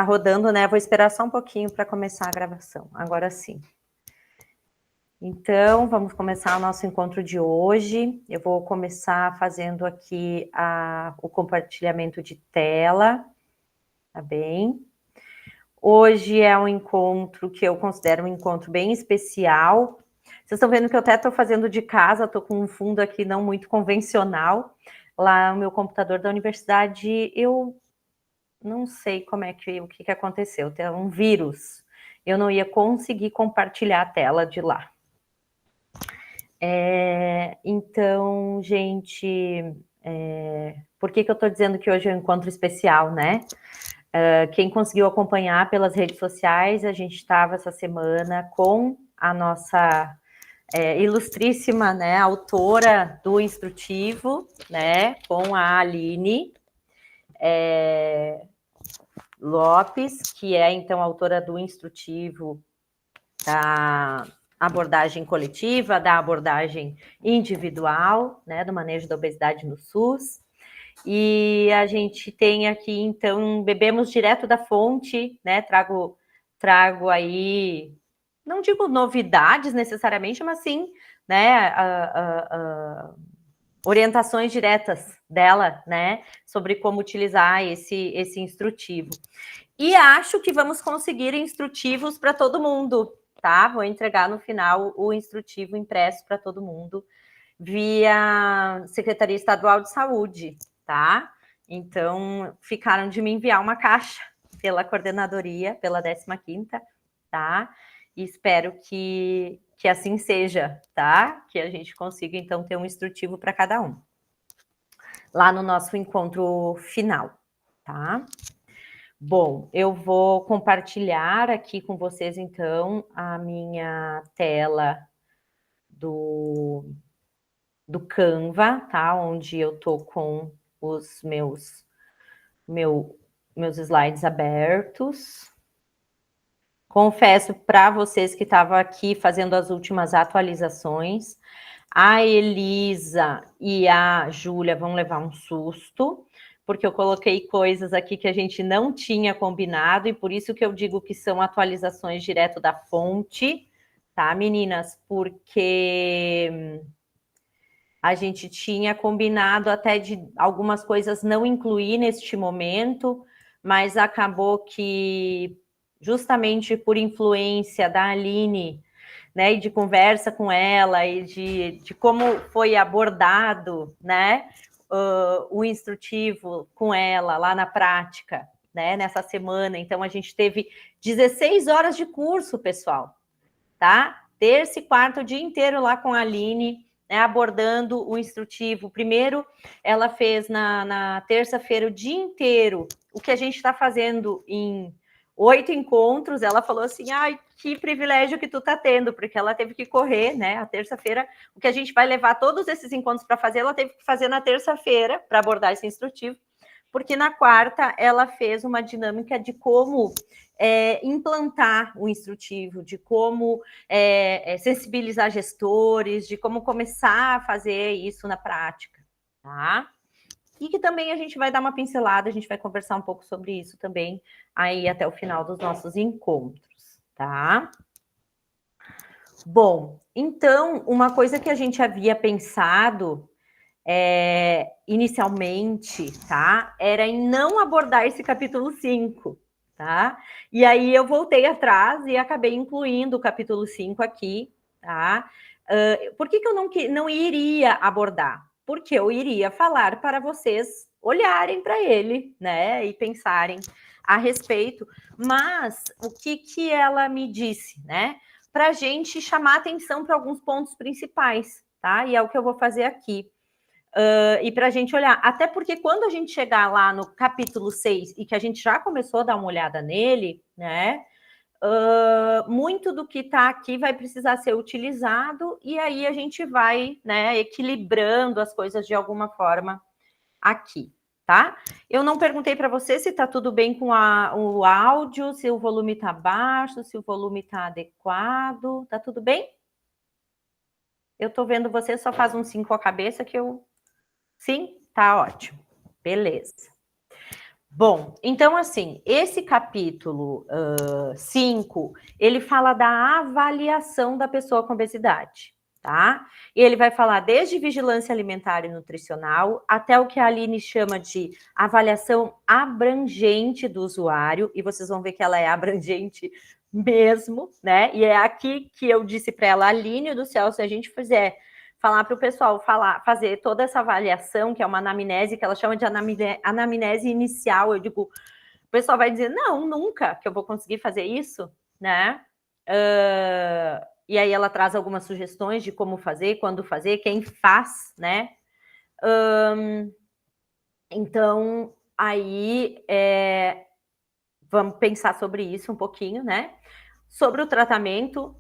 rodando, né? Vou esperar só um pouquinho para começar a gravação. Agora sim. Então, vamos começar o nosso encontro de hoje. Eu vou começar fazendo aqui o compartilhamento de tela, tá bem? Hoje é um encontro que eu considero um encontro bem especial. Vocês estão vendo que eu até estou fazendo de casa, estou com um fundo aqui não muito convencional. Lá no meu computador da universidade, eu não sei o que aconteceu, tem um vírus. Eu não ia conseguir compartilhar a tela de lá. Então, gente, por que eu estou dizendo que hoje é um encontro especial, né? Quem conseguiu acompanhar pelas redes sociais, a gente estava essa semana com a nossa ilustríssima, né, autora do instrutivo, né, com a Aline Lopes, que é, então, autora do instrutivo da abordagem coletiva, da abordagem individual, né, do manejo da obesidade no SUS. E a gente tem aqui, então, bebemos direto da fonte, né, trago aí, não digo novidades necessariamente, mas sim, né, orientações diretas dela, né, sobre como utilizar esse instrutivo. E acho que vamos conseguir instrutivos para todo mundo, tá? Vou entregar no final o instrutivo impresso para todo mundo via Secretaria Estadual de Saúde, tá? Então, ficaram de me enviar uma caixa pela coordenadoria, pela 15ª, tá? E espero que assim seja, tá? Que a gente consiga, então, ter um instrutivo para cada um. Lá no nosso encontro final, tá? Bom, eu vou compartilhar aqui com vocês, então, a minha tela do Canva, tá? Onde eu tô com os meus slides abertos. Confesso para vocês que estavam aqui fazendo as últimas atualizações, a Elisa e a Júlia vão levar um susto, porque eu coloquei coisas aqui que a gente não tinha combinado, e por isso que eu digo que são atualizações direto da fonte, tá, meninas? Porque a gente tinha combinado até de algumas coisas não incluir neste momento, mas acabou que, justamente por influência da Aline, né, e de conversa com ela, e de como foi abordado, né, o instrutivo com ela lá na prática, né, nessa semana. Então, a gente teve 16 horas de curso, pessoal, tá? Terça e quarta, o dia inteiro lá com a Aline, né, abordando o instrutivo. Primeiro, ela fez na terça-feira o dia inteiro o que a gente está fazendo em 8 encontros. Ela falou assim, ai, que privilégio que tu tá tendo, porque ela teve que correr, né, a terça-feira, o que a gente vai levar todos esses encontros para fazer, ela teve que fazer na terça-feira, para abordar esse instrutivo, porque na quarta ela fez uma dinâmica de como implantar o instrutivo, de como sensibilizar gestores, de como começar a fazer isso na prática, tá? E que também a gente vai dar uma pincelada, a gente vai conversar um pouco sobre isso também aí até o final dos nossos encontros, tá? Bom, então, uma coisa que a gente havia pensado inicialmente, tá? Era em não abordar esse capítulo 5, tá? E aí eu voltei atrás e acabei incluindo o capítulo 5 aqui, tá? Por que eu não iria abordar? Porque eu iria falar para vocês olharem para ele, né? E pensarem a respeito. Mas o que ela me disse, né? Para a gente chamar atenção para alguns pontos principais, tá? E é o que eu vou fazer aqui. E para a gente olhar, até porque quando a gente chegar lá no capítulo 6 e que a gente já começou a dar uma olhada nele, né? Muito do que está aqui vai precisar ser utilizado, e aí a gente vai, né, equilibrando as coisas de alguma forma aqui, tá? Eu não perguntei para você se está tudo bem com o áudio, se o volume está baixo, se o volume está adequado, tá tudo bem? Eu estou vendo você, só faz um 5 com a cabeça que eu... Sim? Tá ótimo. Beleza. Bom, então, assim, esse capítulo 5, ele fala da avaliação da pessoa com obesidade, tá? E ele vai falar desde vigilância alimentar e nutricional até o que a Aline chama de avaliação abrangente do usuário, e vocês vão ver que ela é abrangente mesmo, né? E é aqui que eu disse para ela, Aline do céu, se a gente fizer falar para o pessoal fazer toda essa avaliação, que é uma anamnese, que ela chama de anamnese inicial. Eu digo, o pessoal vai dizer, não, nunca que eu vou conseguir fazer isso, né? E aí ela traz algumas sugestões de como fazer, quando fazer, quem faz, né? Então, aí vamos pensar sobre isso um pouquinho, né? Sobre o tratamento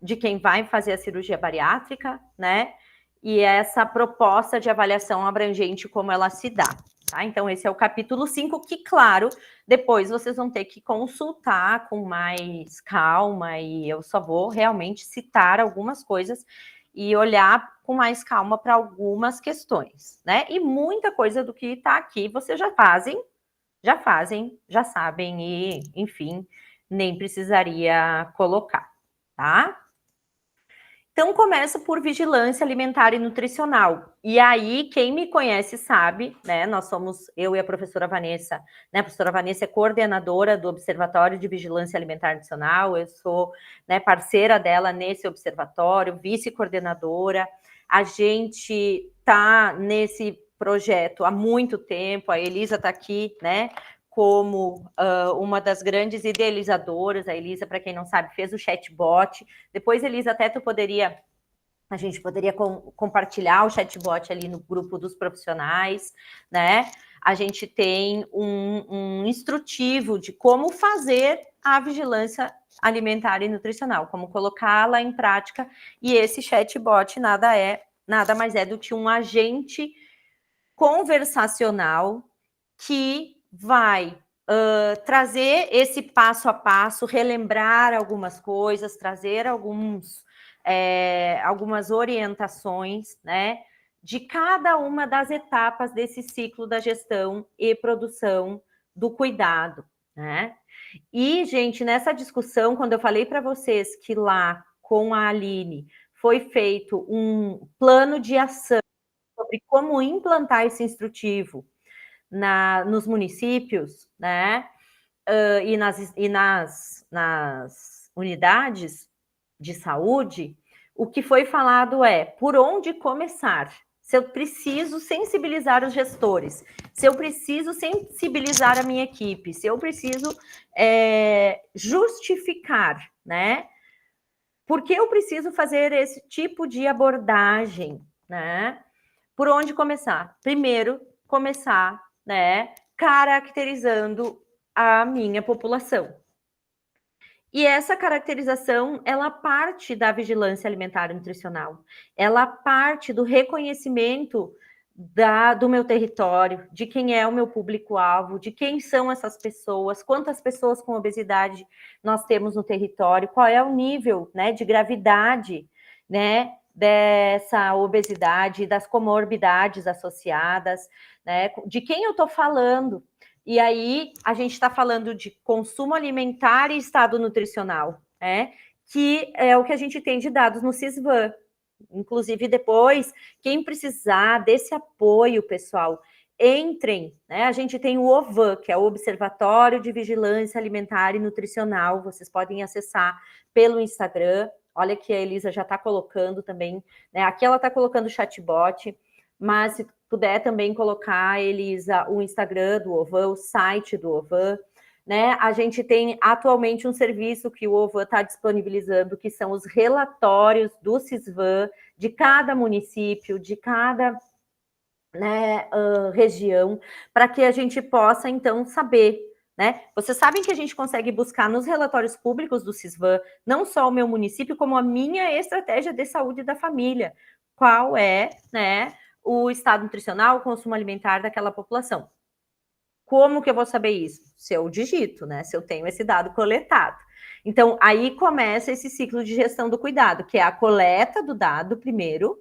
de quem vai fazer a cirurgia bariátrica, né? E essa proposta de avaliação abrangente, como ela se dá. Tá? Então, esse é o capítulo 5, que, claro, depois vocês vão ter que consultar com mais calma, e eu só vou realmente citar algumas coisas e olhar com mais calma para algumas questões, né? E muita coisa do que está aqui vocês já fazem, já sabem, e, enfim, nem precisaria colocar, tá? Então, começa por vigilância alimentar e nutricional. E aí, quem me conhece sabe, né? Nós somos, eu e a professora Vanessa, né? A professora Vanessa é coordenadora do Observatório de Vigilância Alimentar e Nutricional, eu sou, né, parceira dela nesse observatório, vice-coordenadora. A gente tá nesse projeto há muito tempo, a Elisa está aqui, né? Como uma das grandes idealizadoras. A Elisa, para quem não sabe, fez o chatbot. Depois, Elisa, até a gente poderia compartilhar o chatbot ali no grupo dos profissionais, né? A gente tem um instrutivo de como fazer a vigilância alimentar e nutricional, como colocá-la em prática, e esse chatbot nada mais é do que um agente conversacional que vai trazer esse passo a passo, relembrar algumas coisas, trazer algumas orientações, né, de cada uma das etapas desse ciclo da gestão e produção do cuidado, né? E, gente, nessa discussão, quando eu falei para vocês que lá com a Aline foi feito um plano de ação sobre como implantar esse instrutivo nos municípios, né? Nas unidades de saúde, o que foi falado é por onde começar. Se eu preciso sensibilizar os gestores, se eu preciso sensibilizar a minha equipe, se eu preciso justificar, né? Por que eu preciso fazer esse tipo de abordagem, né? Por onde começar? Primeiro, começar, né, caracterizando a minha população. E essa caracterização, ela parte da vigilância alimentar e nutricional, ela parte do reconhecimento do meu território, de quem é o meu público-alvo, de quem são essas pessoas, quantas pessoas com obesidade nós temos no território, qual é o nível, né, de gravidade, né, dessa obesidade, das comorbidades associadas, né, de quem eu estou falando. E aí a gente está falando de consumo alimentar e estado nutricional, né? Que é o que a gente tem de dados no CISVAN. Inclusive, depois, quem precisar desse apoio, pessoal, entrem, né? A gente tem o OVAN, que é o Observatório de Vigilância Alimentar e Nutricional. Vocês podem acessar pelo Instagram. Olha que a Elisa já está colocando também, né? Aqui ela está colocando o chatbot, mas se puder também colocar, Elisa, o Instagram do OVAN, o site do OVAN, né? A gente tem atualmente um serviço que o OVAN está disponibilizando, que são os relatórios do CISVAN, de cada município, de cada, né, região, para que a gente possa, então, saber, né? Vocês sabem que a gente consegue buscar nos relatórios públicos do CISVAN, não só o meu município, como a minha estratégia de saúde da família. Qual é, né, o estado nutricional, o consumo alimentar daquela população. Como que eu vou saber isso? Se eu digito, né? Se eu tenho esse dado coletado. Então, aí começa esse ciclo de gestão do cuidado, que é a coleta do dado primeiro,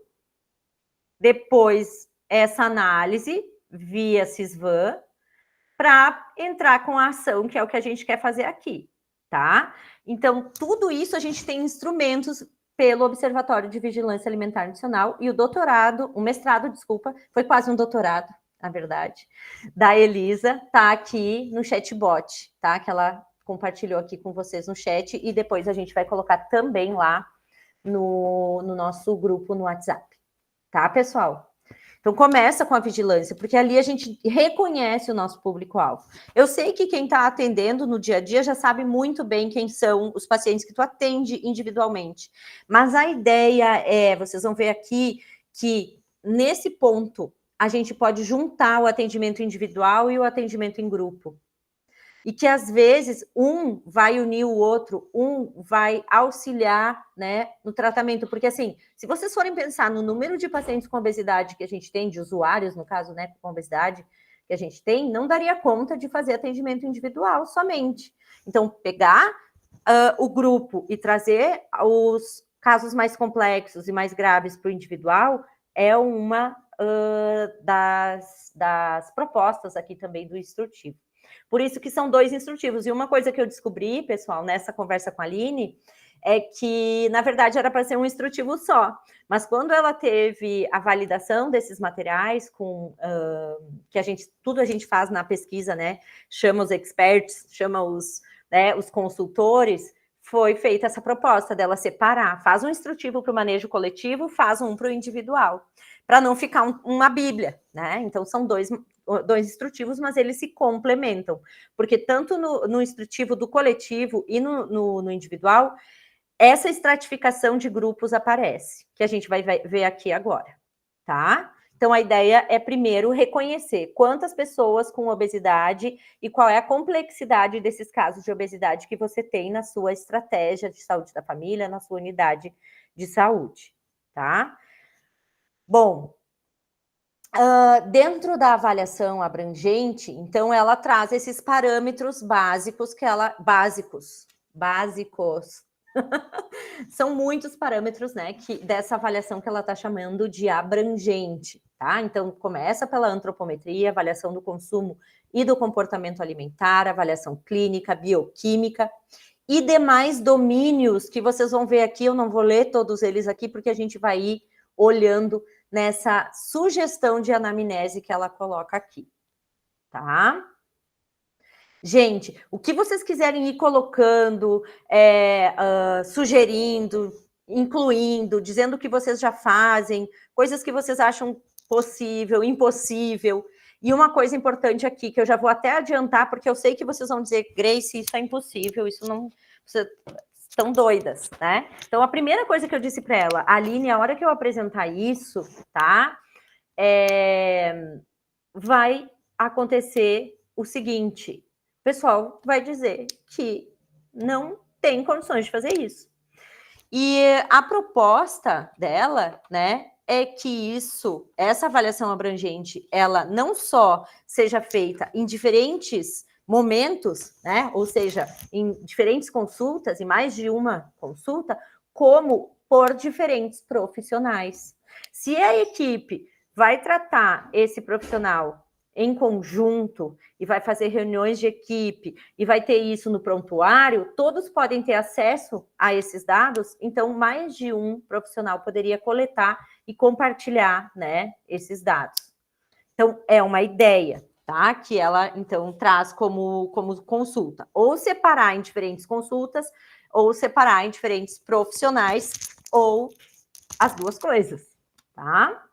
depois essa análise via CISVAN, para entrar com a ação, que é o que a gente quer fazer aqui, tá? Então, tudo isso a gente tem instrumentos pelo Observatório de Vigilância Alimentar Nutricional e o doutorado, o mestrado, desculpa, foi quase um doutorado, na verdade, da Elisa, tá aqui no chatbot, tá? Que ela compartilhou aqui com vocês no chat e depois a gente vai colocar também lá no nosso grupo no WhatsApp, tá, pessoal? Então, começa com a vigilância, porque ali a gente reconhece o nosso público-alvo. Eu sei que quem está atendendo no dia a dia já sabe muito bem quem são os pacientes que tu atende individualmente. Mas a ideia é, vocês vão ver aqui, que nesse ponto a gente pode juntar o atendimento individual e o atendimento em grupo. E que às vezes um vai unir o outro, um vai auxiliar, né, no tratamento, porque assim, se vocês forem pensar no número de pacientes com obesidade que a gente tem, de usuários, no caso, né, com obesidade que a gente tem, não daria conta de fazer atendimento individual somente. Então, pegar o grupo e trazer os casos mais complexos e mais graves para o individual é uma das propostas aqui também do instrutivo. Por isso que são 2 instrutivos. E uma coisa que eu descobri, pessoal, nessa conversa com a Aline, é que, na verdade, era para ser um instrutivo só. Mas quando ela teve a validação desses materiais, que tudo a gente faz na pesquisa, né? Chama os experts, chama os consultores, foi feita essa proposta dela separar. Faz um instrutivo para o manejo coletivo, faz um para o individual, para não ficar uma bíblia, né? Então, são dois instrutivos, mas eles se complementam, porque tanto no instrutivo do coletivo e no individual, essa estratificação de grupos aparece, que a gente vai ver aqui agora, tá? Então, a ideia é, primeiro, reconhecer quantas pessoas com obesidade e qual é a complexidade desses casos de obesidade que você tem na sua estratégia de saúde da família, na sua unidade de saúde, tá? Bom, dentro da avaliação abrangente, então, ela traz esses parâmetros básicos básicos. São muitos parâmetros, né, dessa avaliação que ela está chamando de abrangente, tá? Então, começa pela antropometria, avaliação do consumo e do comportamento alimentar, avaliação clínica, bioquímica e demais domínios que vocês vão ver aqui. Eu não vou ler todos eles aqui, porque a gente vai ir olhando nessa sugestão de anamnese que ela coloca aqui, tá? Gente, o que vocês quiserem ir colocando, sugerindo, incluindo, dizendo o que vocês já fazem, coisas que vocês acham possível, impossível. E uma coisa importante aqui, que eu já vou até adiantar, porque eu sei que vocês vão dizer, Grace, isso é impossível, isso não... Vocês estão doidas, né? Então, a primeira coisa que eu disse para ela, Aline, a hora que eu apresentar isso, tá? Vai acontecer o seguinte... O pessoal vai dizer que não tem condições de fazer isso. E a proposta dela, né, é que essa avaliação abrangente, ela não só seja feita em diferentes momentos, né, ou seja, em diferentes consultas, em mais de uma consulta, como por diferentes profissionais. Se a equipe vai tratar esse profissional em conjunto e vai fazer reuniões de equipe e vai ter isso no prontuário, todos podem ter acesso a esses dados, então mais de um profissional poderia coletar e compartilhar, né, esses dados. Então, é uma ideia, tá? Que ela, então, traz como consulta. Ou separar em diferentes consultas, ou separar em diferentes profissionais, ou as duas coisas, tá?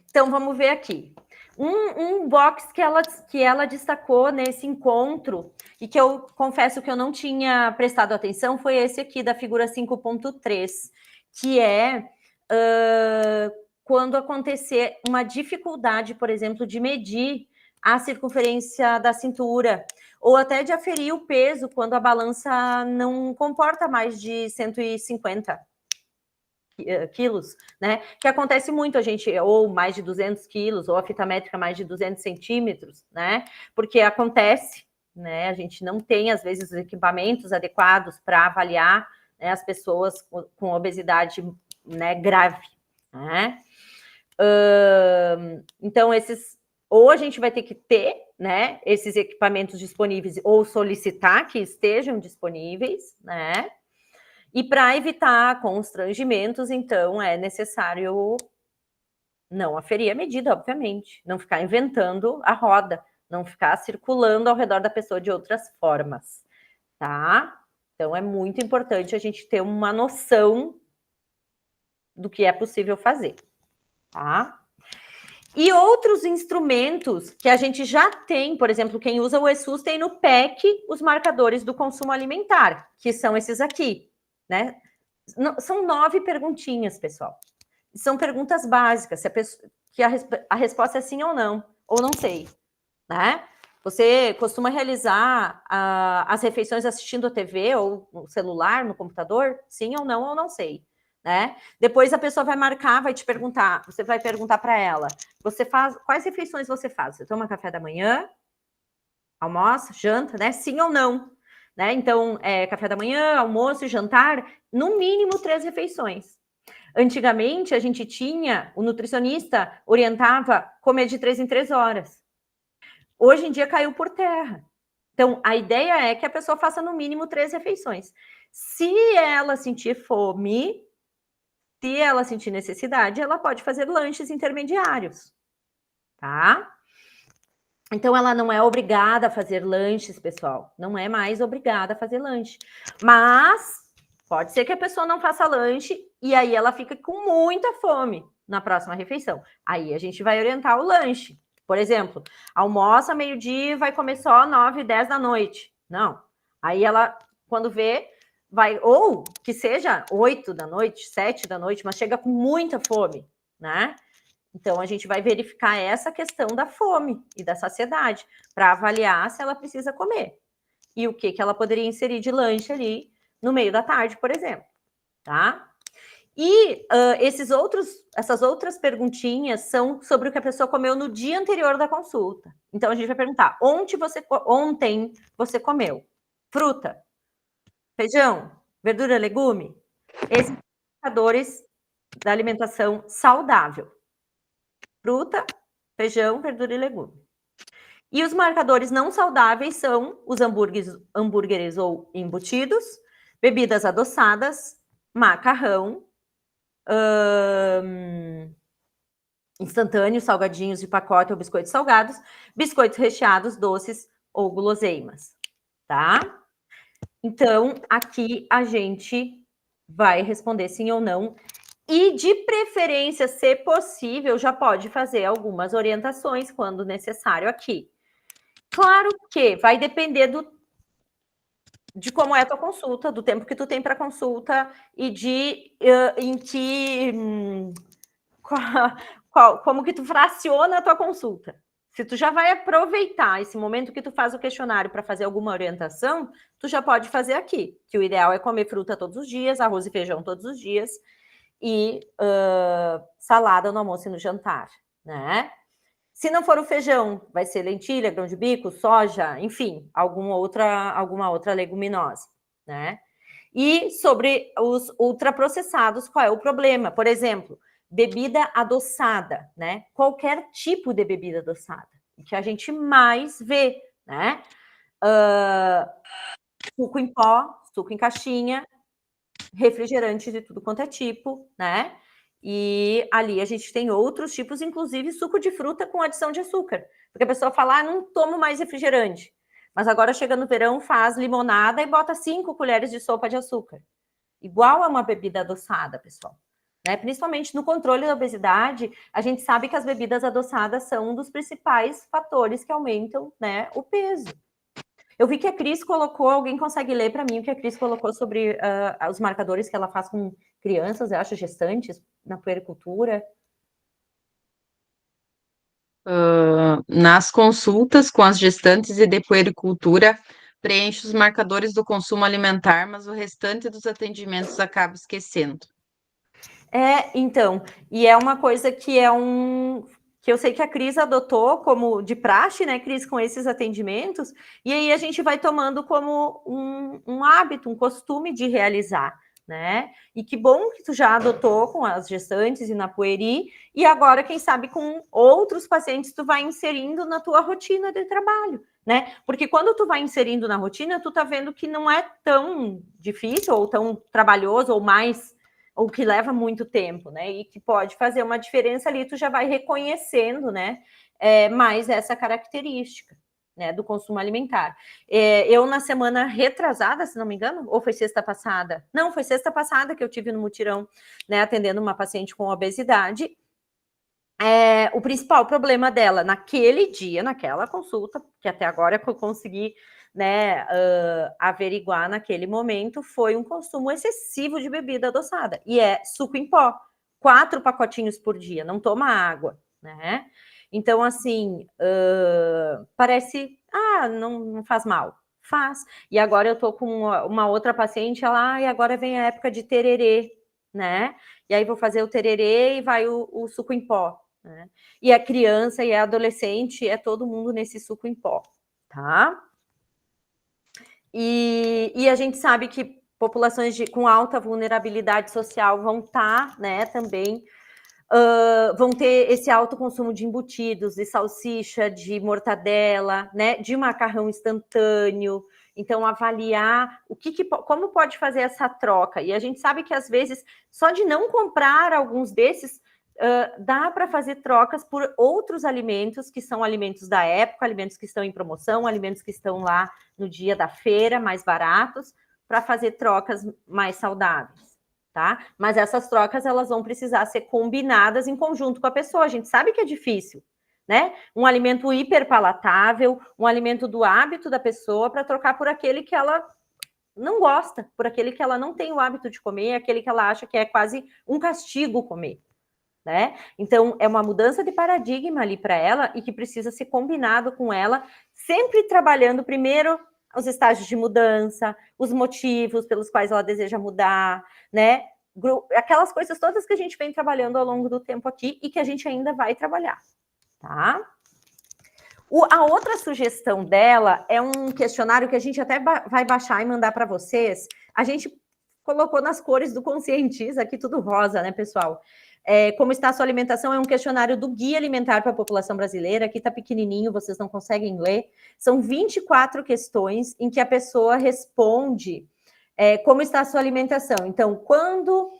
Então, vamos ver aqui. Um box que ela destacou nesse encontro, e que eu confesso que eu não tinha prestado atenção, foi esse aqui, da figura 5.3, que é quando acontecer uma dificuldade, por exemplo, de medir a circunferência da cintura, ou até de aferir o peso quando a balança não comporta mais de 150 quilos, né? Que acontece muito, a gente, ou mais de 200 quilos, ou a fita métrica mais de 200 centímetros, né? Porque acontece, né? A gente não tem, às vezes, os equipamentos adequados para avaliar, né, as pessoas com obesidade, né, grave, né? Então, esses ou a gente vai ter que ter, né, esses equipamentos disponíveis ou solicitar que estejam disponíveis, né? E para evitar constrangimentos, então, é necessário não aferir a medida, obviamente, não ficar inventando a roda, não ficar circulando ao redor da pessoa de outras formas, tá? Então, é muito importante a gente ter uma noção do que é possível fazer, tá? E outros instrumentos que a gente já tem, por exemplo, quem usa o ESUS tem no PEC os marcadores do consumo alimentar, que são esses aqui, né? São 9 perguntinhas, pessoal. São perguntas básicas, se a, pessoa, que a resposta é sim ou não sei, né? Você costuma realizar as refeições assistindo a TV ou no celular, no computador? Sim ou não sei, né? Depois a pessoa vai marcar, vai te perguntar, você vai perguntar para ela, você faz, quais refeições você faz? Você toma café da manhã, almoça, janta, né? Sim ou não, né? Então, café da manhã, almoço e jantar, no mínimo 3 refeições. Antigamente, a gente tinha, o nutricionista orientava comer de 3 em 3 horas. Hoje em dia caiu por terra. Então, a ideia é que a pessoa faça no mínimo 3 refeições. Se ela sentir fome, se ela sentir necessidade, ela pode fazer lanches intermediários, tá? Então, ela não é obrigada a fazer lanches, pessoal. Não é mais obrigada a fazer lanche. Mas pode ser que a pessoa não faça lanche e aí ela fica com muita fome na próxima refeição. Aí a gente vai orientar o lanche. Por exemplo, almoça meio-dia e vai comer só 9, 10 da noite. Não. Aí ela, quando vê, vai... Ou que seja 8 da noite, 7 da noite, mas chega com muita fome, né? Então, a gente vai verificar essa questão da fome e da saciedade para avaliar se ela precisa comer. E o que ela poderia inserir de lanche ali no meio da tarde, por exemplo, tá? E essas outras perguntinhas são sobre o que a pessoa comeu no dia anterior da consulta. Então, a gente vai perguntar, ontem você comeu fruta, feijão, verdura, legume? Esses são indicadores da alimentação saudável. Fruta, feijão, verdura e legume. E os marcadores não saudáveis são os hambúrgueres ou embutidos, bebidas adoçadas, macarrão, instantâneos, salgadinhos de pacote ou biscoitos salgados, biscoitos recheados, doces ou guloseimas, tá? Então, aqui a gente vai responder sim ou não. E, de preferência, se possível, já pode fazer algumas orientações quando necessário aqui. Claro que vai depender de como é a tua consulta, do tempo que tu tem para consulta e de em que como que tu fraciona a tua consulta. Se tu já vai aproveitar esse momento que tu faz o questionário para fazer alguma orientação, tu já pode fazer aqui, que o ideal é comer fruta todos os dias, arroz e feijão todos os dias e salada no almoço e no jantar, né? Se não for o feijão, vai ser lentilha, grão de bico, soja, enfim, alguma outra leguminosa, né? E sobre os ultraprocessados, qual é o problema? Por exemplo, bebida adoçada, né? Qualquer tipo de bebida adoçada, que a gente mais vê, né? Suco em pó, suco em caixinha, refrigerante de tudo quanto é tipo, né? E ali a gente tem outros tipos, inclusive suco de fruta com adição de açúcar. Porque a pessoa fala, não tomo mais refrigerante. Mas agora chega no verão, faz limonada e bota 5 colheres de sopa de açúcar. Igual a uma bebida adoçada, pessoal. Né? Principalmente no controle da obesidade, a gente sabe que as bebidas adoçadas são um dos principais fatores que aumentam, né, o peso. Eu vi que a Cris colocou, alguém consegue ler para mim o que a Cris colocou sobre os marcadores que ela faz com crianças, eu acho, gestantes, na puericultura? Nas consultas com as gestantes e de puericultura, preenche os marcadores do consumo alimentar, mas o restante dos atendimentos acaba esquecendo. Então, e é uma coisa que que eu sei que a Cris adotou como de praxe, né, Cris, com esses atendimentos, e aí a gente vai tomando como um hábito, um costume de realizar, né? E que bom que tu já adotou com as gestantes e na pueri, e agora, quem sabe, com outros pacientes, tu vai inserindo na tua rotina de trabalho, né? Porque quando tu vai inserindo na rotina, tu tá vendo que não é tão difícil, ou tão trabalhoso, ou que leva muito tempo, né? E que pode fazer uma diferença ali, tu já vai reconhecendo, né? Mais essa característica, né, do consumo alimentar. Eu, na semana retrasada, se não me engano, ou foi sexta passada? Não, foi sexta passada que eu tive no mutirão, né, atendendo uma paciente com obesidade. O principal problema dela naquele dia, naquela consulta, que até agora eu consegui, né, averiguar naquele momento, foi um consumo excessivo de bebida adoçada. E é suco em pó, 4 pacotinhos por dia, não toma água, né? Então, assim, parece, não faz mal. Faz. E agora eu tô com uma outra paciente, ela, e agora vem a época de tererê, né? E aí vou fazer o tererê e vai o suco em pó, né? E a criança e a adolescente, é todo mundo nesse suco em pó, tá? E a gente sabe que populações com alta vulnerabilidade social vão estar, né, também vão ter esse alto consumo de embutidos, de salsicha, de mortadela, né, de macarrão instantâneo. Então, avaliar como pode fazer essa troca. E a gente sabe que, às vezes, só de não comprar alguns desses, dá para fazer trocas por outros alimentos, que são alimentos da época, alimentos que estão em promoção, alimentos que estão lá no dia da feira, mais baratos, para fazer trocas mais saudáveis. Tá? Mas essas trocas, elas vão precisar ser combinadas em conjunto com a pessoa. A gente sabe que é difícil, né? Um alimento hiperpalatável, um alimento do hábito da pessoa, para trocar por aquele que ela não gosta, por aquele que ela não tem o hábito de comer, aquele que ela acha que é quase um castigo comer, né? Então, é uma mudança de paradigma ali para ela, e que precisa ser combinado com ela, sempre trabalhando primeiro os estágios de mudança, os motivos pelos quais ela deseja mudar, né? Aquelas coisas todas que a gente vem trabalhando ao longo do tempo aqui e que a gente ainda vai trabalhar, tá? A outra sugestão dela é um questionário que a gente até vai baixar e mandar para vocês. A gente colocou nas cores do Conscientiza, aqui tudo rosa, né, pessoal? Como está a sua alimentação? É um questionário do Guia Alimentar para a População Brasileira. Aqui está pequenininho, vocês não conseguem ler. São 24 questões em que a pessoa responde como está a sua alimentação. Então, quando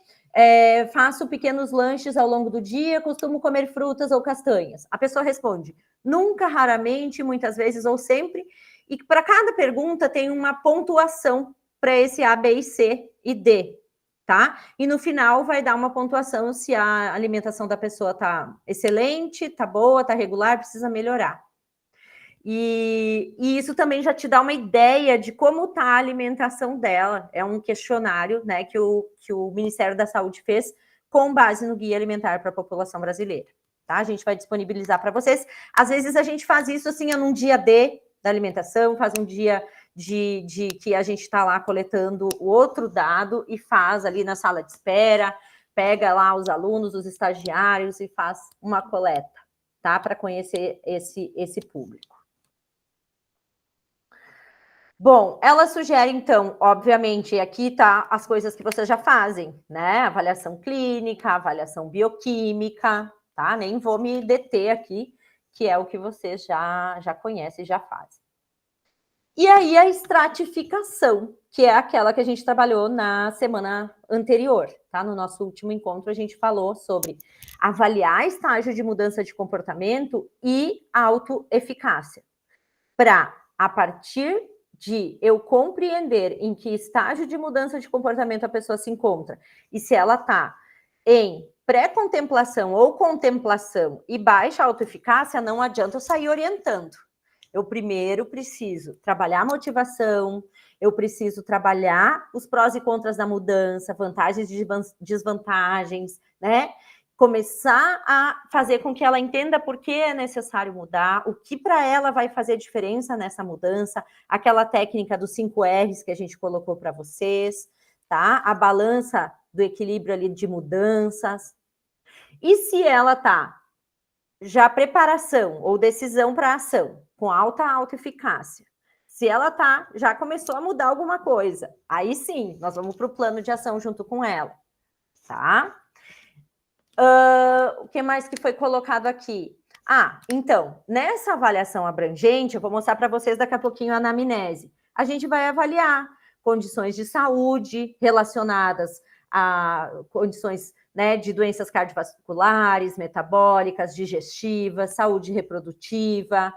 faço pequenos lanches ao longo do dia, costumo comer frutas ou castanhas. A pessoa responde nunca, raramente, muitas vezes ou sempre. E para cada pergunta tem uma pontuação para esse A, B, C e D. Tá? E no final vai dar uma pontuação se a alimentação da pessoa tá excelente, tá boa, tá regular, precisa melhorar. E isso também já te dá uma ideia de como tá a alimentação dela. É um questionário, né, que o Ministério da Saúde fez com base no Guia Alimentar para a População Brasileira. Tá? A gente vai disponibilizar para vocês. Às vezes a gente faz isso assim num dia D da alimentação, faz um dia de que a gente está lá coletando o outro dado e faz ali na sala de espera, pega lá os alunos, os estagiários e faz uma coleta, tá? Para conhecer esse público. Bom, ela sugere, então, obviamente, aqui tá as coisas que vocês já fazem, né? Avaliação clínica, avaliação bioquímica, tá? Nem vou me deter aqui, que é o que vocês já conhecem e já fazem. E aí a estratificação, que é aquela que a gente trabalhou na semana anterior, tá? No nosso último encontro a gente falou sobre avaliar estágio de mudança de comportamento e autoeficácia. Para, a partir de eu compreender em que estágio de mudança de comportamento a pessoa se encontra e se ela está em pré-contemplação ou contemplação e baixa autoeficácia, não adianta eu sair orientando. Eu primeiro preciso trabalhar a motivação, eu preciso trabalhar os prós e contras da mudança, vantagens e desvantagens, né? Começar a fazer com que ela entenda por que é necessário mudar, o que para ela vai fazer diferença nessa mudança, aquela técnica dos 5 R's que a gente colocou para vocês, tá? A balança do equilíbrio ali de mudanças. E se ela tá já preparação ou decisão para ação, com alta autoeficácia, Se ela já começou a mudar alguma coisa, aí sim, nós vamos para o plano de ação junto com ela, tá? O que mais que foi colocado aqui? Então, nessa avaliação abrangente, eu vou mostrar para vocês daqui a pouquinho a anamnese. A gente vai avaliar condições de saúde relacionadas a condições, né, de doenças cardiovasculares, metabólicas, digestivas, saúde reprodutiva,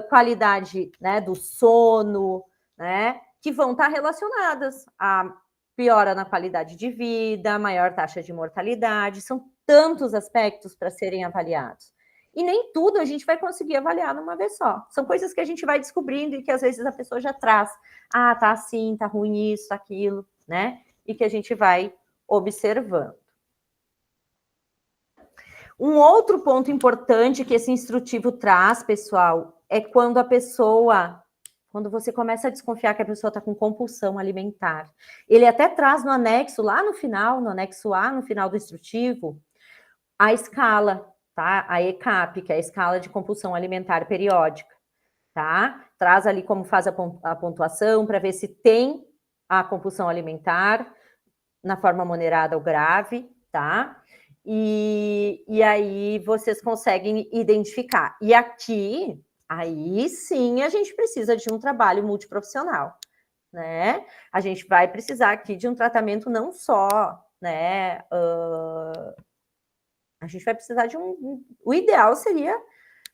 qualidade, né, do sono, né, que vão estar relacionadas a piora na qualidade de vida, maior taxa de mortalidade, são tantos aspectos para serem avaliados. E nem tudo a gente vai conseguir avaliar numa vez só. São coisas que a gente vai descobrindo e que às vezes a pessoa já traz. Tá assim, tá ruim isso, aquilo, né? E que a gente vai observando. Um outro ponto importante que esse instrutivo traz, pessoal, é quando você começa a desconfiar que a pessoa está com compulsão alimentar. Ele até traz no anexo, lá no final, no anexo A, no final do instrutivo, a escala, tá? A ECAP, que é a escala de compulsão alimentar periódica, tá? Traz ali como faz a pontuação para ver se tem a compulsão alimentar na forma moderada ou grave, tá? E aí vocês conseguem identificar. E aqui, aí sim, a gente precisa de um trabalho multiprofissional, né? A gente vai precisar aqui de um tratamento não só, né? A gente vai precisar de o ideal seria,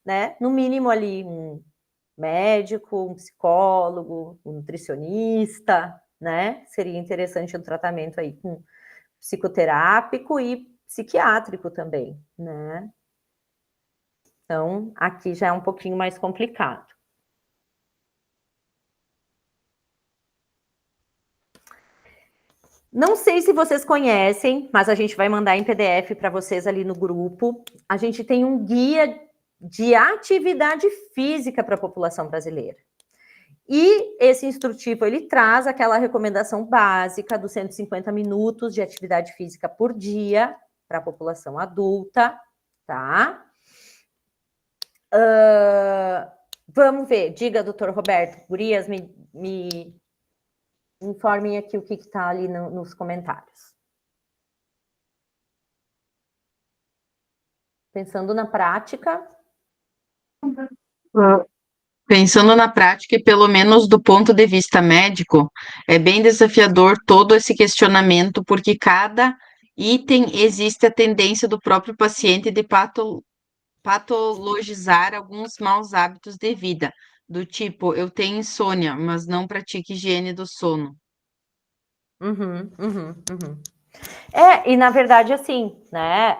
né? No mínimo ali um médico, um psicólogo, um nutricionista, né? Seria interessante um tratamento aí com psicoterápico e psiquiátrico também, né? Então, aqui já é um pouquinho mais complicado. Não sei se vocês conhecem, mas a gente vai mandar em PDF para vocês ali no grupo. A gente tem um guia de atividade física para a população brasileira. E esse instrutivo, ele traz aquela recomendação básica dos 150 minutos de atividade física por dia para a população adulta, tá? Vamos ver, diga, doutor Roberto, gurias, me informem aqui o que está ali nos comentários. Pensando na prática. Pensando na prática, e pelo menos do ponto de vista médico, é bem desafiador todo esse questionamento, porque cada item existe a tendência do próprio paciente de patologizar alguns maus hábitos de vida, do tipo, eu tenho insônia, mas não pratico higiene do sono. E na verdade, assim, né,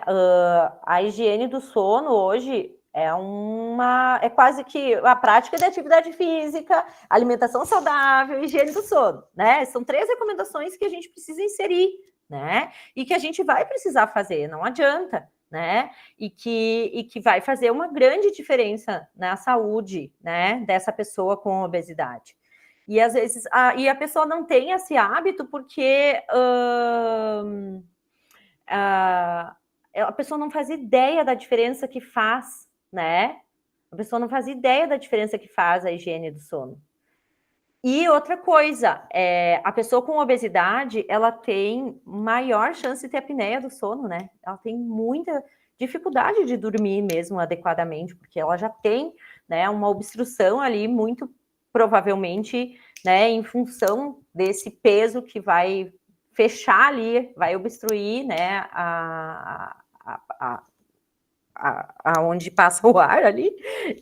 a higiene do sono hoje é quase que a prática da atividade física, alimentação saudável, higiene do sono, né? São 3 recomendações que a gente precisa inserir, né? E que a gente vai precisar fazer, não adianta, né? E que vai fazer uma grande diferença na saúde, né, dessa pessoa com obesidade. E às vezes a pessoa não tem esse hábito porque a pessoa não faz ideia da diferença que faz, né? A pessoa não faz ideia da diferença que faz a higiene do sono. E outra coisa, a pessoa com obesidade, ela tem maior chance de ter apneia do sono, né? Ela tem muita dificuldade de dormir mesmo adequadamente, porque ela já tem, né, uma obstrução ali muito provavelmente, né, em função desse peso que vai fechar ali, vai obstruir, né, aonde passa o ar ali,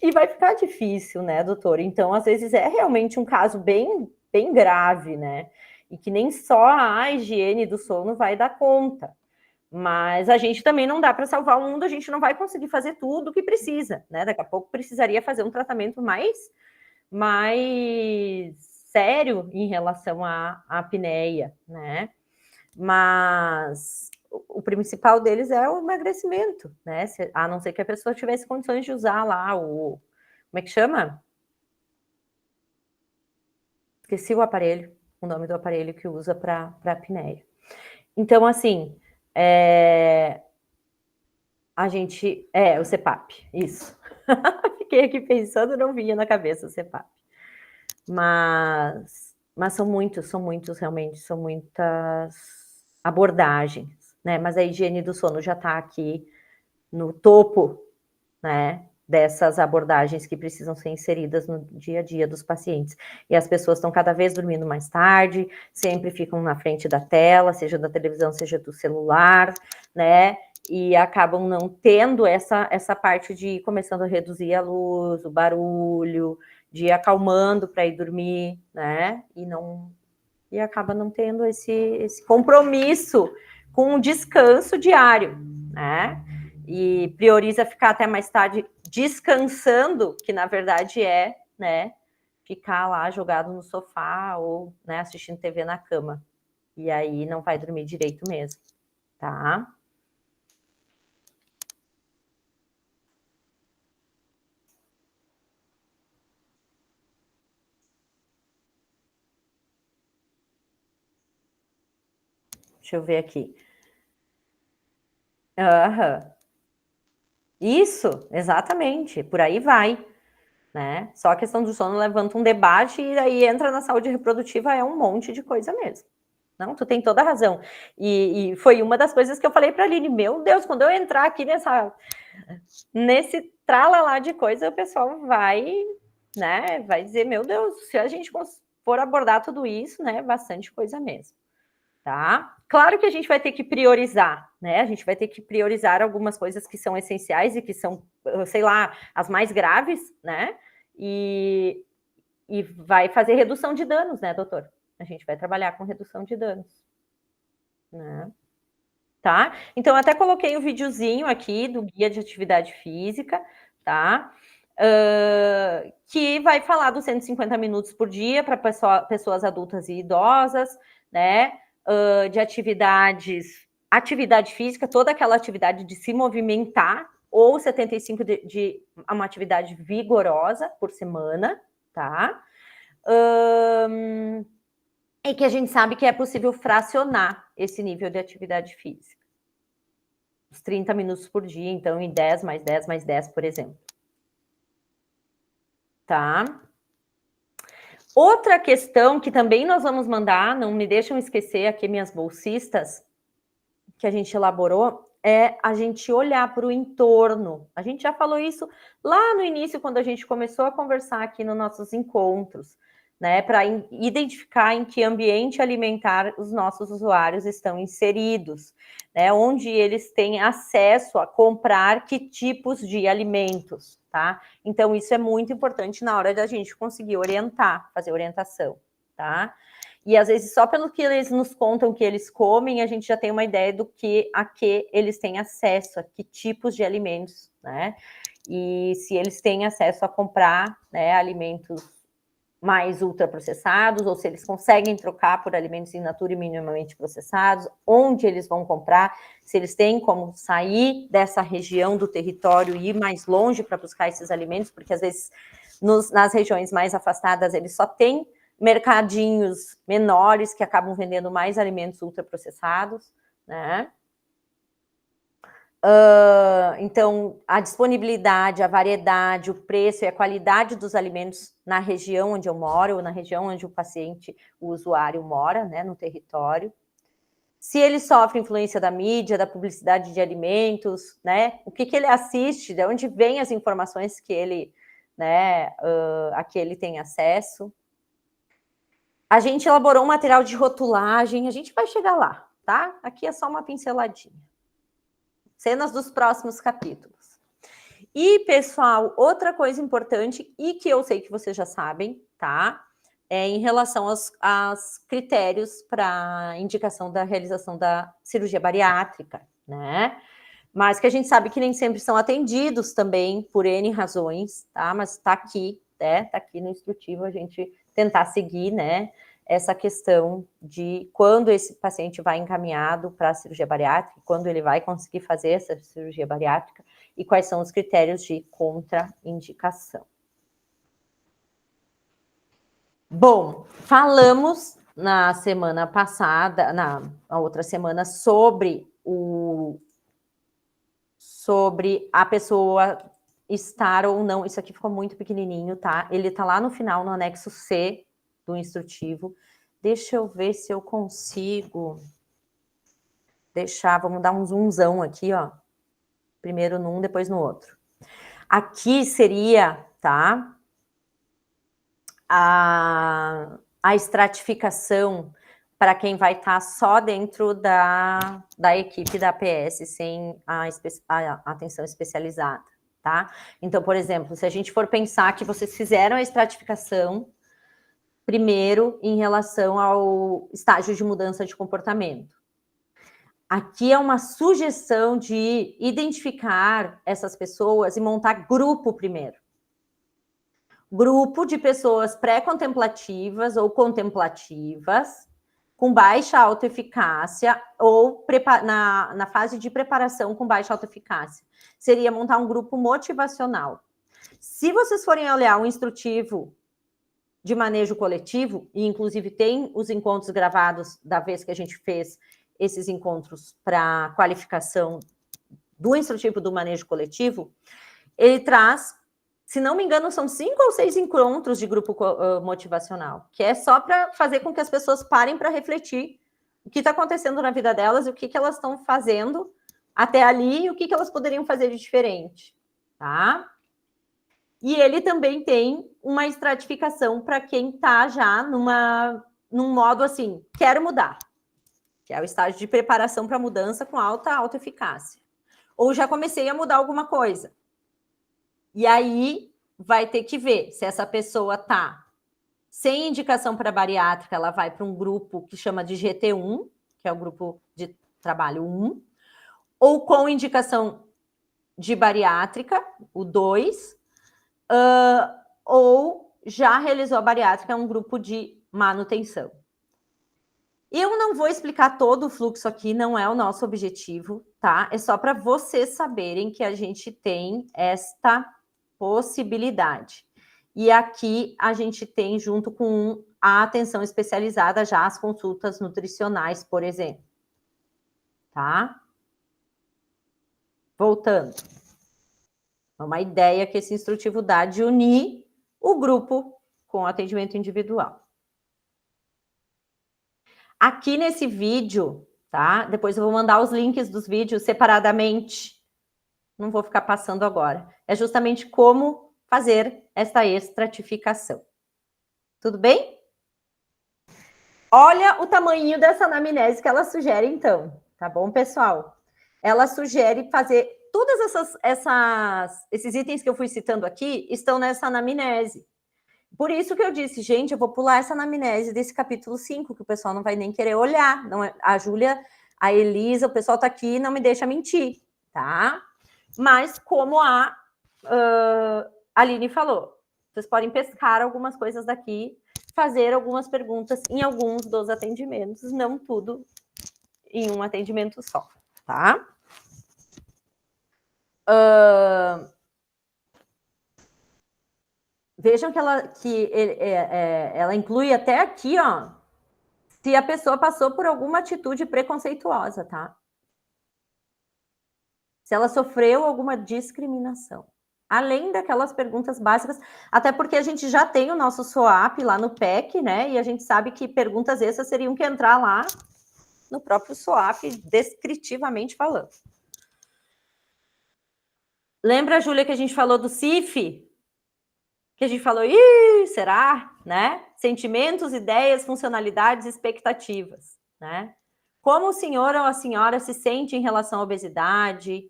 e vai ficar difícil, né, doutor? Então, às vezes é realmente um caso bem, bem grave, né? E que nem só a higiene do sono vai dar conta. Mas a gente também não dá para salvar o mundo, a gente não vai conseguir fazer tudo o que precisa, né? Daqui a pouco precisaria fazer um tratamento mais sério em relação à apneia, né? Mas o principal deles é o emagrecimento, né? A não ser que a pessoa tivesse condições de usar lá como é que chama? Esqueci o nome do aparelho que usa para apneia. Então, assim, a gente... o CPAP, isso. Fiquei aqui pensando, não vinha na cabeça o CPAP. Mas são muitas abordagens, né? Mas a higiene do sono já está aqui no topo, né? Dessas abordagens que precisam ser inseridas no dia a dia dos pacientes. E as pessoas estão cada vez dormindo mais tarde, sempre ficam na frente da tela, seja da televisão, seja do celular, né? E acabam não tendo essa parte de ir começando a reduzir a luz, o barulho, de ir acalmando para ir dormir, né? E acaba não tendo esse compromisso com um descanso diário, né? E prioriza ficar até mais tarde descansando, que na verdade é, né, ficar lá jogado no sofá ou, né, assistindo TV na cama. E aí não vai dormir direito mesmo, tá? Deixa eu ver aqui. Aham. Isso, exatamente, por aí vai, né? Só a questão do sono levanta um debate e aí entra na saúde reprodutiva, é um monte de coisa mesmo. Não, tu tem toda a razão. E foi uma das coisas que eu falei para a Aline, meu Deus, quando eu entrar aqui nesse tralalá de coisa, o pessoal vai, né, vai dizer, meu Deus, se a gente for abordar tudo isso, né, bastante coisa mesmo, tá? Claro que a gente vai ter que priorizar, né, a gente vai ter que priorizar algumas coisas que são essenciais e que são, sei lá, as mais graves, né, e vai fazer redução de danos, né, doutor? A gente vai trabalhar com redução de danos, né? Tá? Então, eu até coloquei um videozinho aqui do guia de atividade física, tá? Que vai falar dos 150 minutos por dia para pessoas adultas e idosas, né? De atividade física, toda aquela atividade de se movimentar, ou 75 de uma atividade vigorosa por semana, tá? E que a gente sabe que é possível fracionar esse nível de atividade física. Os 30 minutos por dia, então em 10 mais 10 mais 10, por exemplo. Tá? Outra questão que também nós vamos mandar, não me deixam esquecer aqui minhas bolsistas, que a gente elaborou, é a gente olhar para o entorno. A gente já falou isso lá no início, quando a gente começou a conversar aqui nos nossos encontros, né? Para identificar em que ambiente alimentar os nossos usuários estão inseridos, né? Onde eles têm acesso a comprar que tipos de alimentos, tá? Então, isso é muito importante na hora da gente conseguir orientar, fazer orientação, tá? E às vezes, só pelo que eles nos contam que eles comem, a gente já tem uma ideia do que a que eles têm acesso, a que tipos de alimentos, né? E se eles têm acesso a comprar, né, alimentos mais ultraprocessados, ou se eles conseguem trocar por alimentos in natura e minimamente processados, onde eles vão comprar, se eles têm como sair dessa região do território e ir mais longe para buscar esses alimentos, porque às vezes nas regiões mais afastadas eles só têm mercadinhos menores que acabam vendendo mais alimentos ultraprocessados, né? Então, a disponibilidade, a variedade, o preço e a qualidade dos alimentos na região onde eu moro, ou na região onde o paciente, o usuário mora, né, no território. Se ele sofre influência da mídia, da publicidade de alimentos, né, o que ele assiste, de onde vêm as informações que ele, né, a que ele tem acesso. A gente elaborou um material de rotulagem, a gente vai chegar lá, tá? Aqui é só uma pinceladinha. Cenas dos próximos capítulos. E, pessoal, outra coisa importante, e que eu sei que vocês já sabem, tá? É em relação aos critérios para indicação da realização da cirurgia bariátrica, né? Mas que a gente sabe que nem sempre são atendidos também por N razões, tá? Mas está aqui, né? Está aqui no instrutivo a gente tentar seguir, né? Essa questão de quando esse paciente vai encaminhado para a cirurgia bariátrica, quando ele vai conseguir fazer essa cirurgia bariátrica e quais são os critérios de contraindicação. Bom, falamos na semana passada, na outra semana, sobre a pessoa estar ou não, isso aqui ficou muito pequenininho, tá? Ele tá lá no final, no anexo C, do instrutivo. Deixa eu ver se eu consigo deixar, vamos dar um zoomzão aqui, ó. Primeiro num, depois no outro. Aqui seria, tá? A estratificação para quem vai estar só dentro da equipe da APS, sem a atenção especializada, tá? Então, por exemplo, se a gente for pensar que vocês fizeram a estratificação primeiro em relação ao estágio de mudança de comportamento. Aqui é uma sugestão de identificar essas pessoas e montar grupo primeiro. Grupo de pessoas pré-contemplativas ou contemplativas, com baixa autoeficácia ou na fase de preparação com baixa autoeficácia. Seria montar um grupo motivacional. Se vocês forem olhar o instrutivo de manejo coletivo, e inclusive tem os encontros gravados da vez que a gente fez esses encontros para qualificação do instrutivo do manejo coletivo, ele traz, se não me engano, são 5 ou 6 encontros de grupo motivacional, que é só para fazer com que as pessoas parem para refletir o que está acontecendo na vida delas, o que elas estão fazendo até ali e o que elas poderiam fazer de diferente, tá? E ele também tem uma estratificação para quem está já num modo assim, quero mudar, que é o estágio de preparação para mudança com alta autoeficácia. Ou já comecei a mudar alguma coisa. E aí vai ter que ver se essa pessoa está sem indicação para bariátrica, ela vai para um grupo que chama de GT1, que é o grupo de trabalho 1, ou com indicação de bariátrica, o 2, ou já realizou a bariátrica, é um grupo de manutenção. Eu não vou explicar todo o fluxo aqui, não é o nosso objetivo, tá? É só para vocês saberem que a gente tem esta possibilidade. E aqui a gente tem, junto com a atenção especializada, já as consultas nutricionais, por exemplo. Tá? Voltando. É uma ideia que esse instrutivo dá de unir o grupo com o atendimento individual. Aqui nesse vídeo, tá? Depois eu vou mandar os links dos vídeos separadamente. Não vou ficar passando agora. É justamente como fazer essa estratificação. Tudo bem? Olha o tamanho dessa anamnese que ela sugere, então. Tá bom, pessoal? Ela sugere fazer todas esses itens que eu fui citando aqui estão nessa anamnese. Por isso que eu disse, gente, eu vou pular essa anamnese desse capítulo 5, que o pessoal não vai nem querer olhar. Não é, a Júlia, a Elisa, o pessoal tá aqui e não me deixa mentir, tá? Mas como a Aline falou, vocês podem pescar algumas coisas daqui, fazer algumas perguntas em alguns dos atendimentos, não tudo em um atendimento só, tá? Vejam que ela inclui até aqui, ó, se a pessoa passou por alguma atitude preconceituosa, tá? Se ela sofreu alguma discriminação. Além daquelas perguntas básicas, até porque a gente já tem o nosso SOAP lá no PEC, né? E a gente sabe que perguntas essas teriam que entrar lá no próprio SOAP, descritivamente falando. Lembra, Júlia, que a gente falou do CIF? Que a gente falou, será? Né? Sentimentos, ideias, funcionalidades, expectativas, né? Como o senhor ou a senhora se sente em relação à obesidade?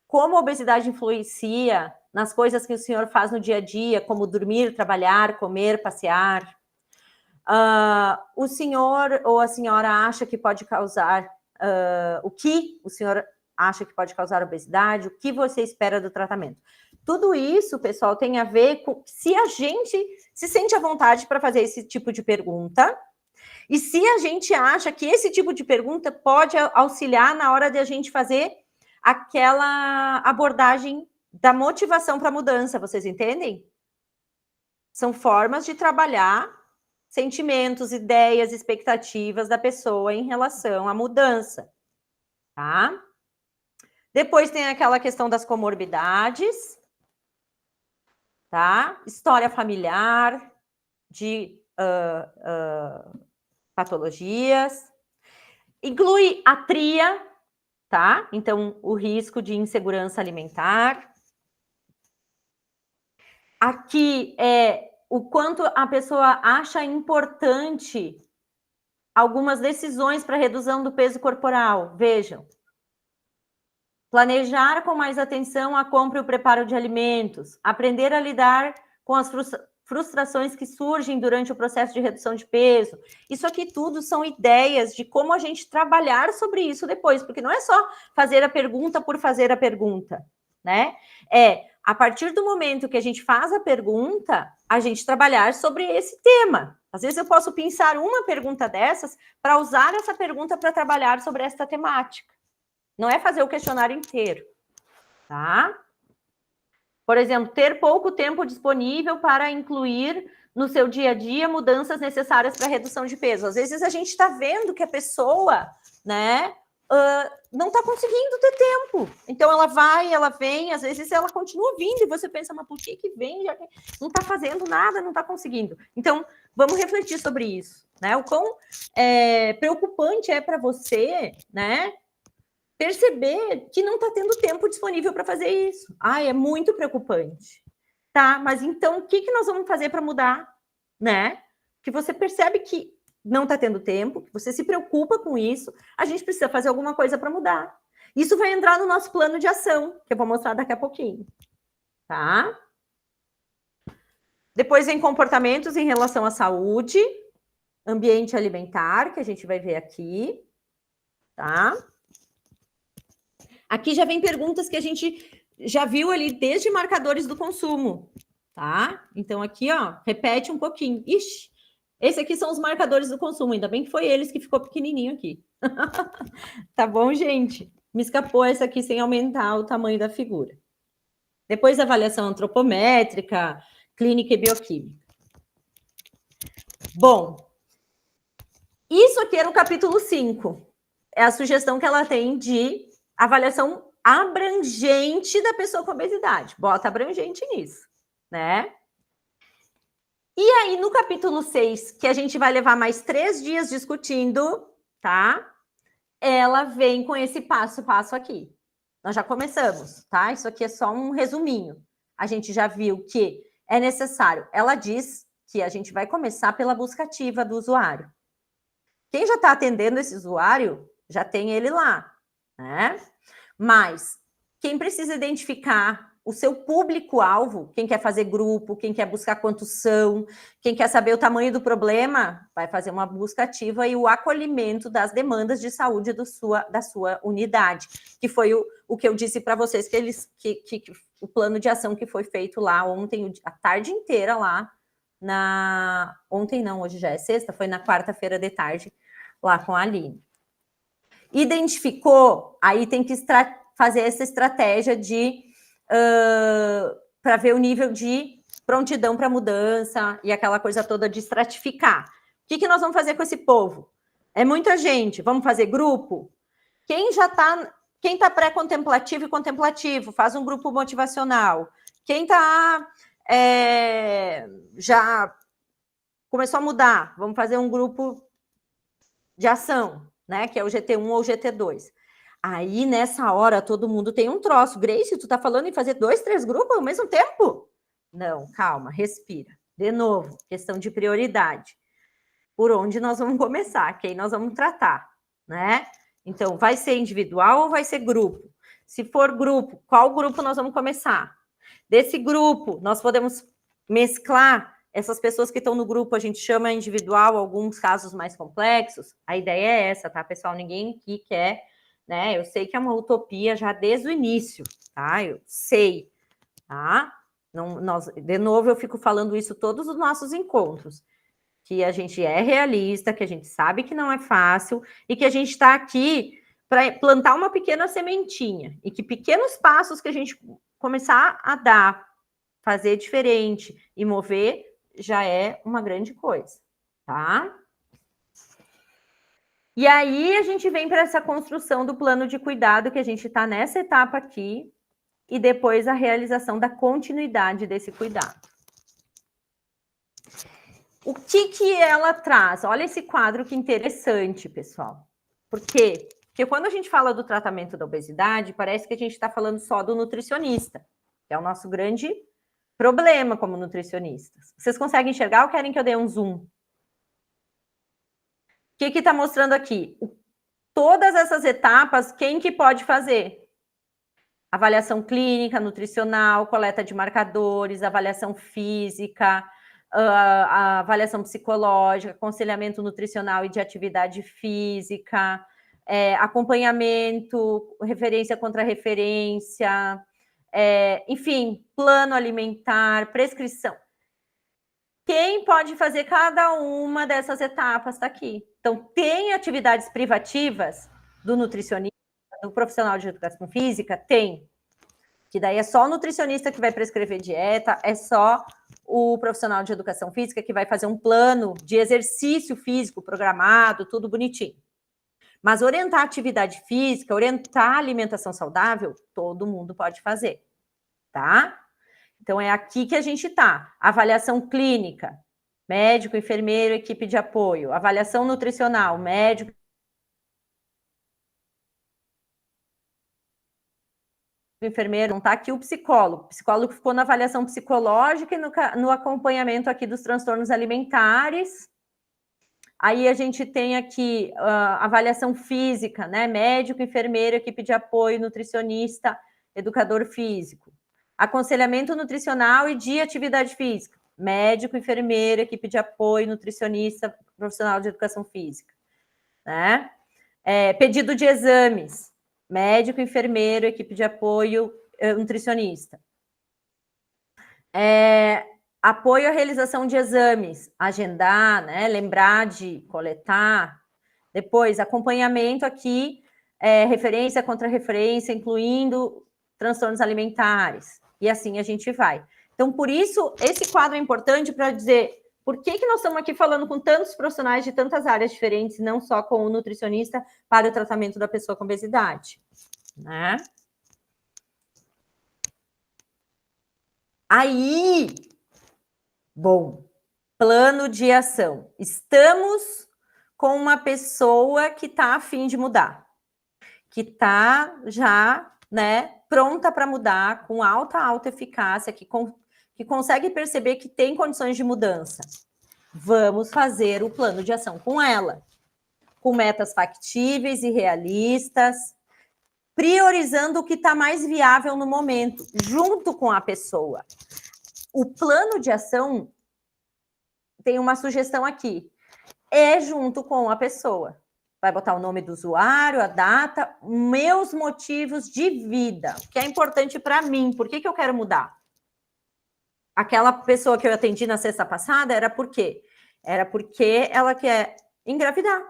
Como a obesidade influencia nas coisas que o senhor faz no dia a dia, como dormir, trabalhar, comer, passear? O senhor ou a senhora acha que pode causar... o que o senhor acha que pode causar obesidade? O que você espera do tratamento? Tudo isso, pessoal, tem a ver com se a gente se sente à vontade para fazer esse tipo de pergunta e se a gente acha que esse tipo de pergunta pode auxiliar na hora de a gente fazer aquela abordagem da motivação para a mudança, vocês entendem? São formas de trabalhar sentimentos, ideias, expectativas da pessoa em relação à mudança, tá? Depois tem aquela questão das comorbidades, tá? História familiar, de patologias. Inclui a tria, tá? Então, o risco de insegurança alimentar. Aqui é o quanto a pessoa acha importante algumas decisões para redução do peso corporal. Vejam. Planejar com mais atenção a compra e o preparo de alimentos. Aprender a lidar com as frustrações que surgem durante o processo de redução de peso. Isso aqui tudo são ideias de como a gente trabalhar sobre isso depois, porque não é só fazer a pergunta por fazer a pergunta, né? É, a partir do momento que a gente faz a pergunta, a gente trabalhar sobre esse tema. Às vezes eu posso pensar uma pergunta dessas para usar essa pergunta para trabalhar sobre esta temática. Não é fazer o questionário inteiro, tá? Por exemplo, ter pouco tempo disponível para incluir no seu dia a dia mudanças necessárias para redução de peso. Às vezes a gente está vendo que a pessoa, né, não está conseguindo ter tempo. Então ela vai, ela vem, às vezes ela continua vindo e você pensa, mas por que vem? Já que não está fazendo nada, não está conseguindo. Então vamos refletir sobre isso, né? O quão preocupante é para você, né? Perceber que não está tendo tempo disponível para fazer isso. É muito preocupante. Tá, mas então o que nós vamos fazer para mudar? Né? Que você percebe que não está tendo tempo, que você se preocupa com isso, a gente precisa fazer alguma coisa para mudar. Isso vai entrar no nosso plano de ação, que eu vou mostrar daqui a pouquinho. Tá? Depois vem comportamentos em relação à saúde, ambiente alimentar, que a gente vai ver aqui. Tá? Aqui já vem perguntas que a gente já viu ali desde marcadores do consumo, tá? Então aqui, ó, repete um pouquinho. Ixi, esse aqui são os marcadores do consumo, ainda bem que foi eles que ficou pequenininho aqui. Tá bom, gente? Me escapou essa aqui sem aumentar o tamanho da figura. Depois, avaliação antropométrica, clínica e bioquímica. Bom, isso aqui era o capítulo 5. É a sugestão que ela tem de avaliação abrangente da pessoa com obesidade. Bota abrangente nisso, né? E aí, no capítulo 6, que a gente vai levar mais 3 dias discutindo, tá? Ela vem com esse passo a passo aqui. Nós já começamos, tá? Isso aqui é só um resuminho. A gente já viu que é necessário. Ela diz que a gente vai começar pela busca ativa do usuário. Quem já está atendendo esse usuário, já tem ele lá, né? Mas quem precisa identificar o seu público-alvo, quem quer fazer grupo, quem quer buscar quantos são, quem quer saber o tamanho do problema, vai fazer uma busca ativa e o acolhimento das demandas de saúde da sua unidade, que foi o que eu disse para vocês, que o plano de ação que foi feito lá ontem, a tarde inteira lá, ontem não, hoje já é sexta, foi na quarta-feira de tarde, lá com a Aline. Identificou, aí tem que fazer essa estratégia de para ver o nível de prontidão para mudança e aquela coisa toda de estratificar. O que nós vamos fazer com esse povo? É muita gente, vamos fazer grupo? Quem está pré-contemplativo e contemplativo, faz um grupo motivacional. Quem está já começou a mudar, vamos fazer um grupo de ação, né? Que é o GT1 ou o GT2. Aí, nessa hora, todo mundo tem um troço. Grace, tu tá falando em fazer 2, 3 grupos ao mesmo tempo? Não, calma, respira. De novo, questão de prioridade. Por onde nós vamos começar? Quem nós vamos tratar, né? Então, vai ser individual ou vai ser grupo? Se for grupo, qual grupo nós vamos começar? Desse grupo, nós podemos mesclar essas pessoas que estão no grupo, a gente chama individual, alguns casos mais complexos. A ideia é essa, tá, pessoal? Ninguém aqui quer, né? Eu sei que é uma utopia já desde o início, tá? Eu sei, tá? Não, de novo, eu fico falando isso todos os nossos encontros, que a gente é realista, que a gente sabe que não é fácil e que a gente está aqui para plantar uma pequena sementinha e que pequenos passos que a gente começar a dar, fazer diferente e mover, já é uma grande coisa, tá? E aí a gente vem para essa construção do plano de cuidado, que a gente está nessa etapa aqui, e depois a realização da continuidade desse cuidado. O que ela traz? Olha esse quadro que interessante, pessoal. Por quê? Porque quando a gente fala do tratamento da obesidade, parece que a gente está falando só do nutricionista, que é o nosso grande problema como nutricionistas. Vocês conseguem enxergar ou querem que eu dê um zoom? O que está mostrando aqui? Todas essas etapas, quem que pode fazer? Avaliação clínica, nutricional, coleta de marcadores, avaliação física, a avaliação psicológica, aconselhamento nutricional e de atividade física, acompanhamento, referência contra referência, enfim, plano alimentar, prescrição. Quem pode fazer cada uma dessas etapas está aqui. Então, tem atividades privativas do nutricionista, do profissional de educação física? Tem. Que daí é só o nutricionista que vai prescrever dieta, é só o profissional de educação física que vai fazer um plano de exercício físico programado, tudo bonitinho. Mas orientar a atividade física, orientar a alimentação saudável, todo mundo pode fazer, tá? Então, é aqui que a gente está. Avaliação clínica, médico, enfermeiro, equipe de apoio. Avaliação nutricional, médico, enfermeiro. Não está aqui o psicólogo. O psicólogo ficou na avaliação psicológica e no acompanhamento aqui dos transtornos alimentares. Aí a gente tem aqui avaliação física, né? Médico, enfermeiro, equipe de apoio, nutricionista, educador físico. Aconselhamento nutricional e de atividade física. Médico, enfermeiro, equipe de apoio, nutricionista, profissional de educação física. Né? Pedido de exames. Médico, enfermeiro, equipe de apoio, nutricionista. Apoio à realização de exames. Agendar, né? Lembrar de coletar. Depois, acompanhamento aqui, referência contra referência, incluindo transtornos alimentares. E assim a gente vai. Então, por isso, esse quadro é importante para dizer por que nós estamos aqui falando com tantos profissionais de tantas áreas diferentes, não só com o nutricionista para o tratamento da pessoa com obesidade. Né? Aí, bom, plano de ação. Estamos com uma pessoa que está a fim de mudar, que está já, né, pronta para mudar, com alta eficácia, que consegue perceber que tem condições de mudança. Vamos fazer o plano de ação com ela, com metas factíveis e realistas, priorizando o que está mais viável no momento, junto com a pessoa. O plano de ação tem uma sugestão aqui, junto com a pessoa. Vai botar o nome do usuário, a data, meus motivos de vida, o que é importante para mim, por que eu quero mudar? Aquela pessoa que eu atendi na sexta passada era por quê? Era porque ela quer engravidar.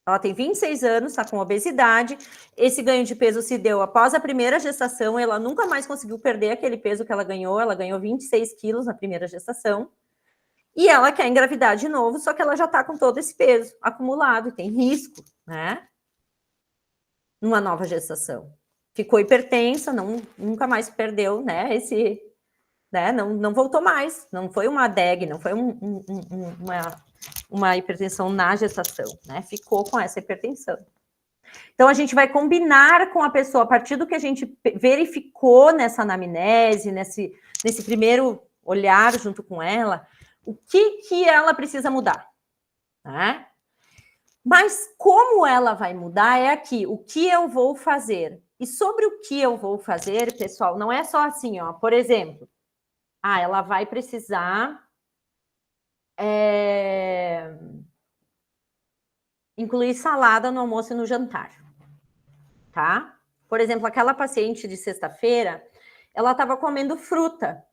Ela tem 26 anos, está com obesidade, esse ganho de peso se deu após a primeira gestação, ela nunca mais conseguiu perder aquele peso que ela ganhou 26 quilos na primeira gestação, e ela quer engravidar de novo, só que ela já está com todo esse peso acumulado e tem risco, né? Numa nova gestação. Ficou hipertensa, nunca mais perdeu, né? Não voltou mais. Não foi uma DEG, não foi uma hipertensão na gestação, né? Ficou com essa hipertensão. Então, a gente vai combinar com a pessoa, a partir do que a gente verificou nessa anamnese, nesse primeiro olhar junto com ela, o que ela precisa mudar, né? Mas como ela vai mudar é aqui, o que eu vou fazer. E sobre o que eu vou fazer, pessoal, não é só assim, ó, por exemplo, ela vai precisar incluir salada no almoço e no jantar, tá? Por exemplo, aquela paciente de sexta-feira, ela estava comendo fruta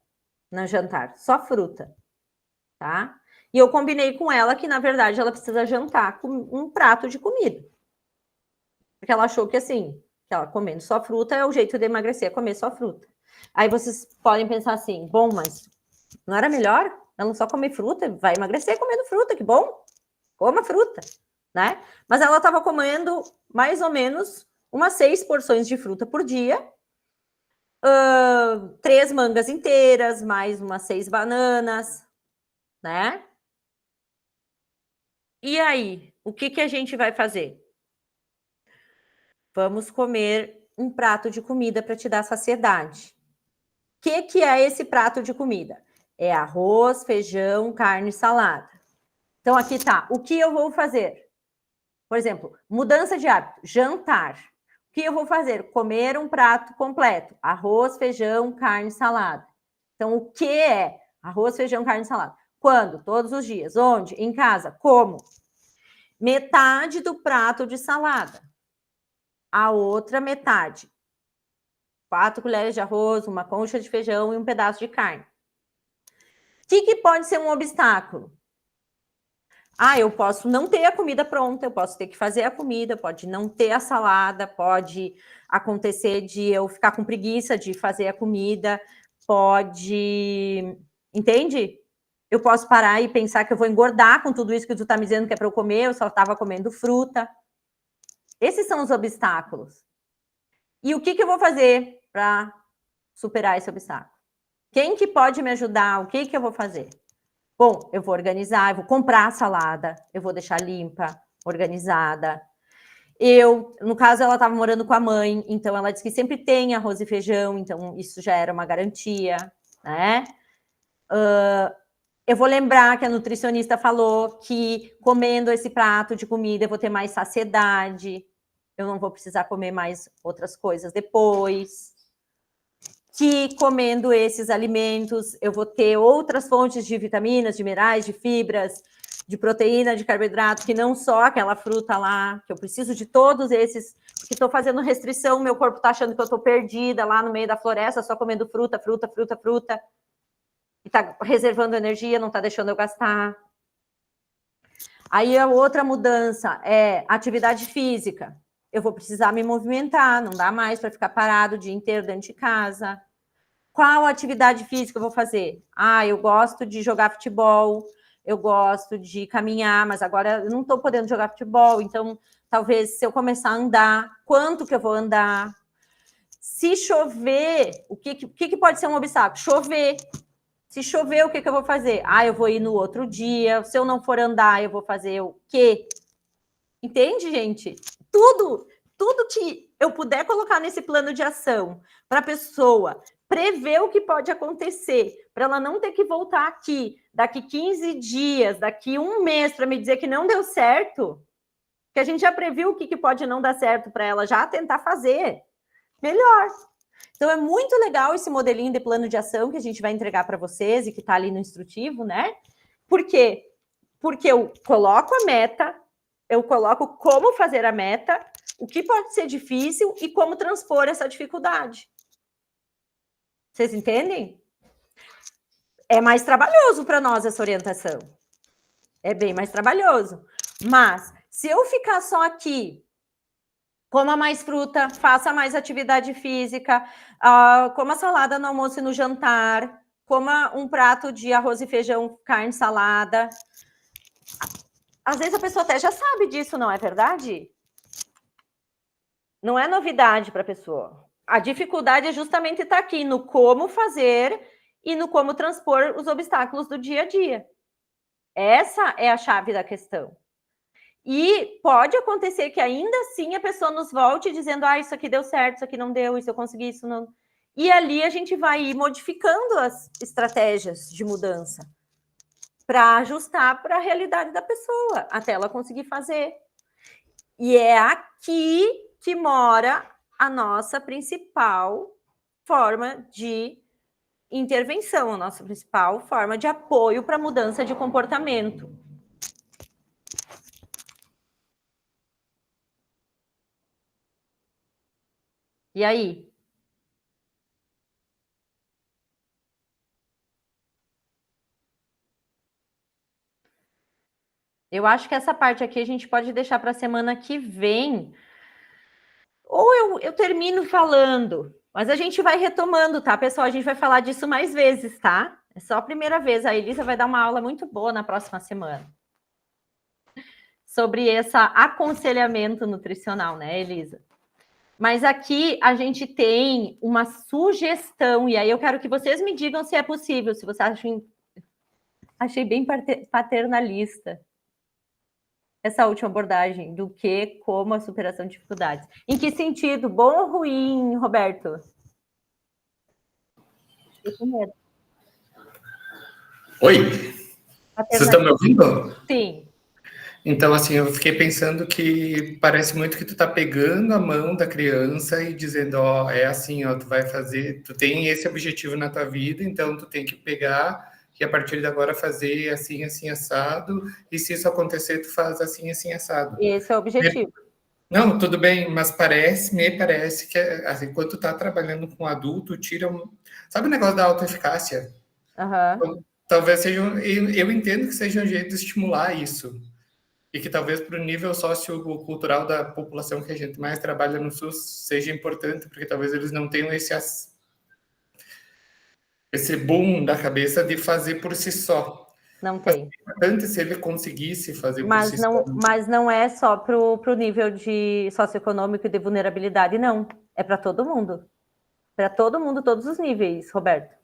no jantar, só fruta. Tá? E eu combinei com ela que, na verdade, ela precisa jantar com um prato de comida. Porque ela achou que, assim, que ela comendo só fruta é o jeito de emagrecer, é comer só fruta. Aí vocês podem pensar assim, bom, mas não era melhor ela só comer fruta? Vai emagrecer comendo fruta, que bom. Coma fruta, né? Mas ela estava comendo mais ou menos umas 6 porções de fruta por dia, 3 mangas inteiras, mais umas 6 bananas, né? E aí, o que a gente vai fazer? Vamos comer um prato de comida para te dar saciedade. O que é esse prato de comida? É arroz, feijão, carne e salada. Então, aqui tá. O que eu vou fazer? Por exemplo, mudança de hábito, jantar. O que eu vou fazer? Comer um prato completo: arroz, feijão, carne, salada. Então, o que é arroz, feijão, carne, salada? Quando? Todos os dias. Onde? Em casa. Como? Metade do prato de salada. A outra metade. 4 colheres de arroz, uma concha de feijão e um pedaço de carne. O que pode ser um obstáculo? Eu posso não ter a comida pronta, eu posso ter que fazer a comida, pode não ter a salada, pode acontecer de eu ficar com preguiça de fazer a comida, pode... Entende? Eu posso parar e pensar que eu vou engordar com tudo isso que tu tá me dizendo que é para eu comer, eu só estava comendo fruta. Esses são os obstáculos. E o que eu vou fazer para superar esse obstáculo? Quem que pode me ajudar? O que eu vou fazer? Bom, eu vou organizar, eu vou comprar a salada, eu vou deixar limpa, organizada. No caso, ela estava morando com a mãe, então ela disse que sempre tem arroz e feijão, então isso já era uma garantia, né? Eu vou lembrar que a nutricionista falou que comendo esse prato de comida eu vou ter mais saciedade, eu não vou precisar comer mais outras coisas depois. Que comendo esses alimentos eu vou ter outras fontes de vitaminas, de minerais, de fibras, de proteína, de carboidrato, que não só aquela fruta lá, que eu preciso de todos esses, porque estou fazendo restrição, meu corpo está achando que eu estou perdida lá no meio da floresta, só comendo fruta, e está reservando energia, não está deixando eu gastar. Aí a outra mudança é atividade física. Eu vou precisar me movimentar, não dá mais para ficar parado o dia inteiro dentro de casa. Qual atividade física eu vou fazer? Eu gosto de jogar futebol, eu gosto de caminhar, mas agora eu não estou podendo jogar futebol, então talvez se eu começar a andar, quanto que eu vou andar? Se chover, o que pode ser um obstáculo? Chover. Se chover, o que eu vou fazer? Eu vou ir no outro dia. Se eu não for andar, eu vou fazer o quê? Entende, gente? Tudo que eu puder colocar nesse plano de ação para a pessoa prever o que pode acontecer, para ela não ter que voltar aqui daqui 15 dias, daqui um mês, para me dizer que não deu certo, que a gente já previu o que pode não dar certo para ela já tentar fazer, melhor. Então, é muito legal esse modelinho de plano de ação que a gente vai entregar para vocês e que está ali no instrutivo, né? Por quê? Porque eu coloco a meta, eu coloco como fazer a meta, o que pode ser difícil e como transpor essa dificuldade. Vocês entendem? É mais trabalhoso para nós essa orientação. É bem mais trabalhoso. Mas, se eu ficar só aqui, coma mais fruta, faça mais atividade física, coma salada no almoço e no jantar, coma um prato de arroz e feijão, carne, salada. Às vezes a pessoa até já sabe disso, não é verdade? Não é novidade para a pessoa. A dificuldade é justamente estar aqui no como fazer e no como transpor os obstáculos do dia a dia. Essa é a chave da questão. E pode acontecer que ainda assim a pessoa nos volte dizendo: isso aqui deu certo, isso aqui não deu, isso eu consegui, isso não. E ali a gente vai ir modificando as estratégias de mudança para ajustar para a realidade da pessoa, até ela conseguir fazer. E é aqui que mora a nossa principal forma de intervenção, a nossa principal forma de apoio para a mudança de comportamento. E aí? Eu acho que essa parte aqui a gente pode deixar para a semana que vem. Ou eu termino falando, mas a gente vai retomando, tá, pessoal? A gente vai falar disso mais vezes, tá? É só a primeira vez. A Elisa vai dar uma aula muito boa na próxima semana sobre esse aconselhamento nutricional, né, Elisa? Mas aqui a gente tem uma sugestão, e aí eu quero que vocês me digam se é possível, se vocês acham... Achei bem paternalista. essa última abordagem do que como a superação de dificuldades. Em que sentido? Bom ou ruim, Roberto? Oi, vocês estão me ouvindo? Sim. Então, assim, eu fiquei pensando que parece muito que tu tá pegando a mão da criança e dizendo, ó, é assim, ó, tu vai fazer, tu tem esse objetivo na tua vida, então tu tem que pegar e a partir de agora fazer assim, assim, assado, e se isso acontecer, tu faz assim, assim, assado. Esse é o objetivo. Não, tudo bem, mas me parece que, assim, quando tu tá trabalhando com adulto, tira um... Sabe o negócio da autoeficácia? Uhum. Talvez seja, eu entendo que seja um jeito de estimular isso, e que talvez para o nível sociocultural da população que a gente mais trabalha no SUS seja importante, porque talvez eles não tenham esse boom da cabeça de fazer por si só. Não tem. É importante se ele conseguisse fazer por si só. Mas não é só para o nível de socioeconômico e de vulnerabilidade, não. É para todo mundo. Para todo mundo, todos os níveis, Roberto.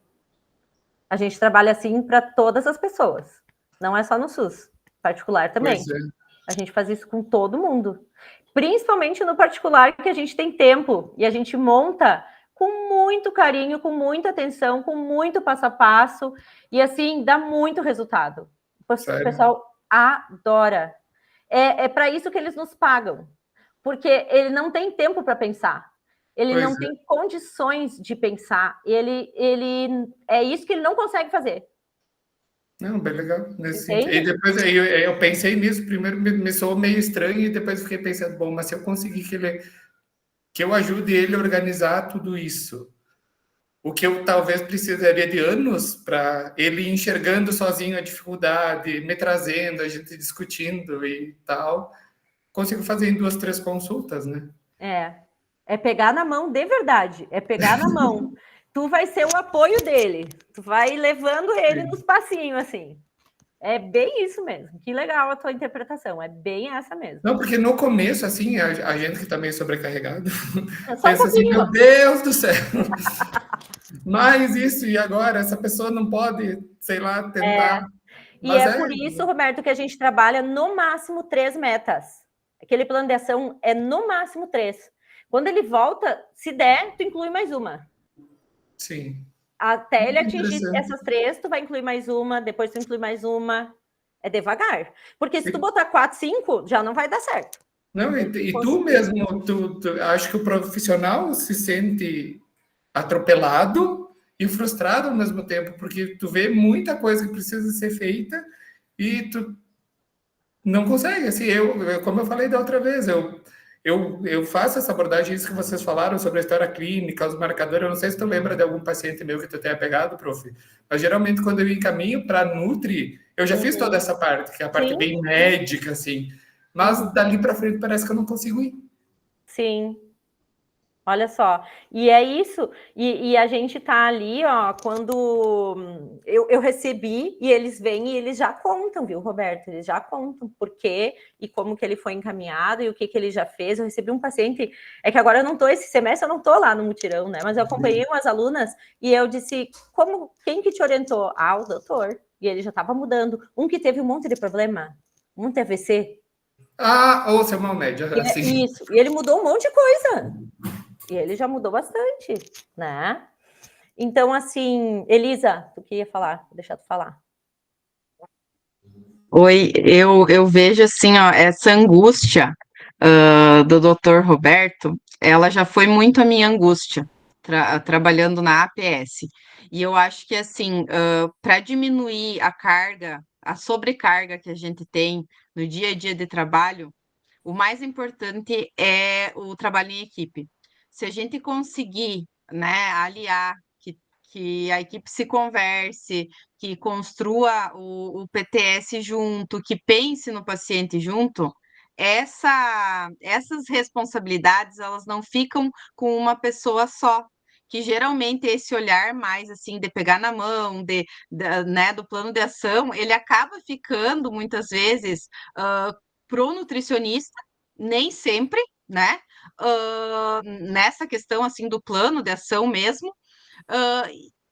A gente trabalha assim para todas as pessoas. Não é só no SUS. Particular também. A gente faz isso com todo mundo. Principalmente no particular, que a gente tem tempo e a gente monta com muito carinho, com muita atenção, com muito passo a passo, e assim, dá muito resultado. O pessoal adora. É para isso que eles nos pagam, porque ele não tem tempo para pensar. Ele não tem condições de pensar. Ele é isso que ele não consegue fazer. Não, bem legal. Nesse sentido. E depois eu pensei nisso, primeiro me soou meio estranho, e depois fiquei pensando, bom, mas se eu conseguir que eu ajude ele a organizar tudo isso, o que eu talvez precisaria de anos para ele enxergando sozinho a dificuldade, me trazendo, a gente discutindo e tal, consigo fazer em 2, 3 consultas, né? É pegar na mão de verdade, é pegar na mão. Tu vai ser o apoio dele, tu vai levando ele nos passinhos, assim. É bem isso mesmo. Que legal a tua interpretação, é bem essa mesmo. Não, porque no começo, assim, a gente que tá meio sobrecarregado, pensa assim, meu Deus do céu, mas isso, e agora? Essa pessoa não pode, sei lá, tentar... E é por isso, Roberto, que a gente trabalha no máximo 3 metas. Aquele plano de ação é no máximo 3. Quando ele volta, se der, tu inclui mais uma. Sim. Até ele atingir essas 3, tu vai incluir mais uma, depois tu inclui mais uma. É devagar. Porque se tu botar 4, 5, já não vai dar certo. Não, e tu mesmo, tu acho que o profissional se sente atropelado e frustrado ao mesmo tempo, porque tu vê muita coisa que precisa ser feita e tu não consegue. Assim, como eu falei da outra vez, eu faço essa abordagem, isso que vocês falaram sobre a história clínica, os marcadores. Eu não sei se tu lembra de algum paciente meu que tu tenha pegado, prof. Mas geralmente quando eu encaminho para Nutri, eu já fiz toda essa parte, que é a parte bem médica, assim. Mas dali para frente parece que eu não consigo ir. Sim. Olha só, e é isso, e a gente tá ali, ó, quando eu recebi, e eles vêm e eles já contam, viu, Roberto? Eles já contam por quê e como que ele foi encaminhado e o que ele já fez. Eu recebi um paciente, é que agora eu não tô, esse semestre eu não tô lá no mutirão, né? Mas eu acompanhei umas alunas e eu disse, quem que te orientou? Ah, o doutor. E ele já tava mudando. Um que teve um monte de problema, um TVC. Ah, ou seu Malmed, assim. Isso, e ele mudou um monte de coisa. E ele já mudou bastante, né? Então, assim, Elisa, tu que ia falar, vou deixar tu falar. Oi, eu vejo assim, ó, essa angústia do Dr. Roberto, ela já foi muito a minha angústia, trabalhando na APS. E eu acho que, assim, para diminuir a carga, a sobrecarga que a gente tem no dia a dia de trabalho, o mais importante é o trabalho em equipe. Se a gente conseguir, né, aliar, que a equipe se converse, que construa o PTS junto, que pense no paciente junto, essas responsabilidades, elas não ficam com uma pessoa só, que geralmente esse olhar mais assim de pegar na mão, né, do plano de ação, ele acaba ficando muitas vezes pro nutricionista, nem sempre, né? Nessa questão assim do plano de ação mesmo,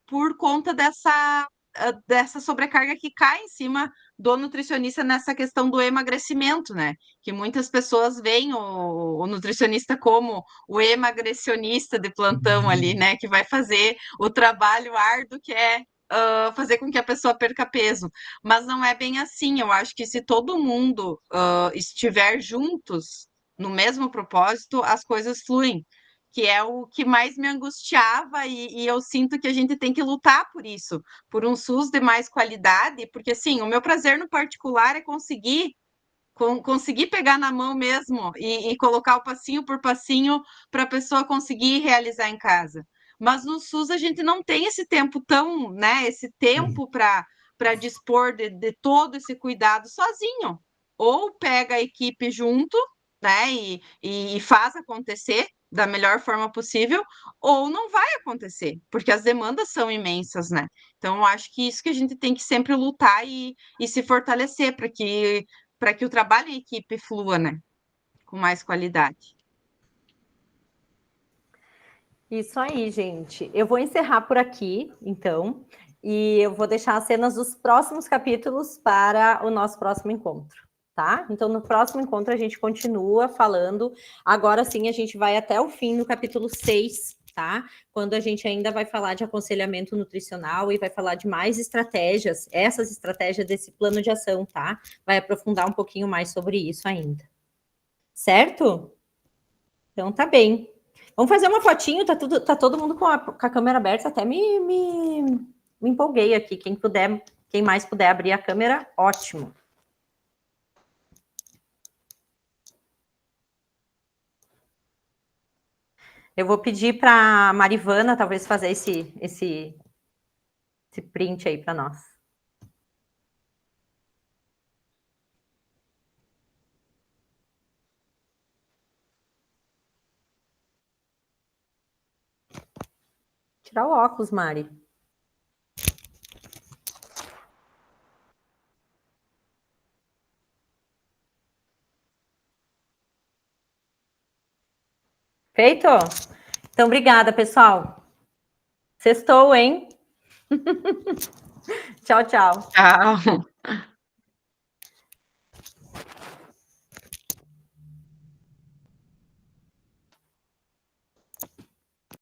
por conta dessa sobrecarga que cai em cima do nutricionista nessa questão do emagrecimento, né? Que muitas pessoas veem o nutricionista como o emagrecionista de plantão ali, né? Que vai fazer o trabalho árduo que é fazer com que a pessoa perca peso. Mas não é bem assim. Eu acho que se todo mundo estiver juntos no mesmo propósito, as coisas fluem. Que é o que mais me angustiava, e eu sinto que a gente tem que lutar por isso, por um SUS de mais qualidade, porque assim, o meu prazer no particular é conseguir pegar na mão mesmo e colocar o passinho por passinho para a pessoa conseguir realizar em casa. Mas no SUS a gente não tem esse tempo tão, né? Esse tempo para dispor de todo esse cuidado sozinho. Ou pega a equipe junto, né? E faz acontecer da melhor forma possível, ou não vai acontecer, porque as demandas são imensas, né? Então, eu acho que isso que a gente tem que sempre lutar e se fortalecer para que o trabalho em equipe flua, né? Com mais qualidade. Isso aí, gente. Eu vou encerrar por aqui, então, e eu vou deixar as cenas dos próximos capítulos para o nosso próximo encontro, tá? Então, no próximo encontro, a gente continua falando. Agora sim, a gente vai até o fim do capítulo 6, tá? Quando a gente ainda vai falar de aconselhamento nutricional e vai falar de mais estratégias, essas estratégias desse plano de ação, tá? Vai aprofundar um pouquinho mais sobre isso ainda. Certo? Então, tá bem. Vamos fazer uma fotinho, tá todo mundo com a câmera aberta, até me empolguei aqui. Quem mais puder abrir a câmera, ótimo. Eu vou pedir para a Marivana, talvez, fazer esse print aí para nós. Tirar o óculos, Mari. Feito? Então, obrigada, pessoal. Sextou, hein? Tchau, tchau. Tchau.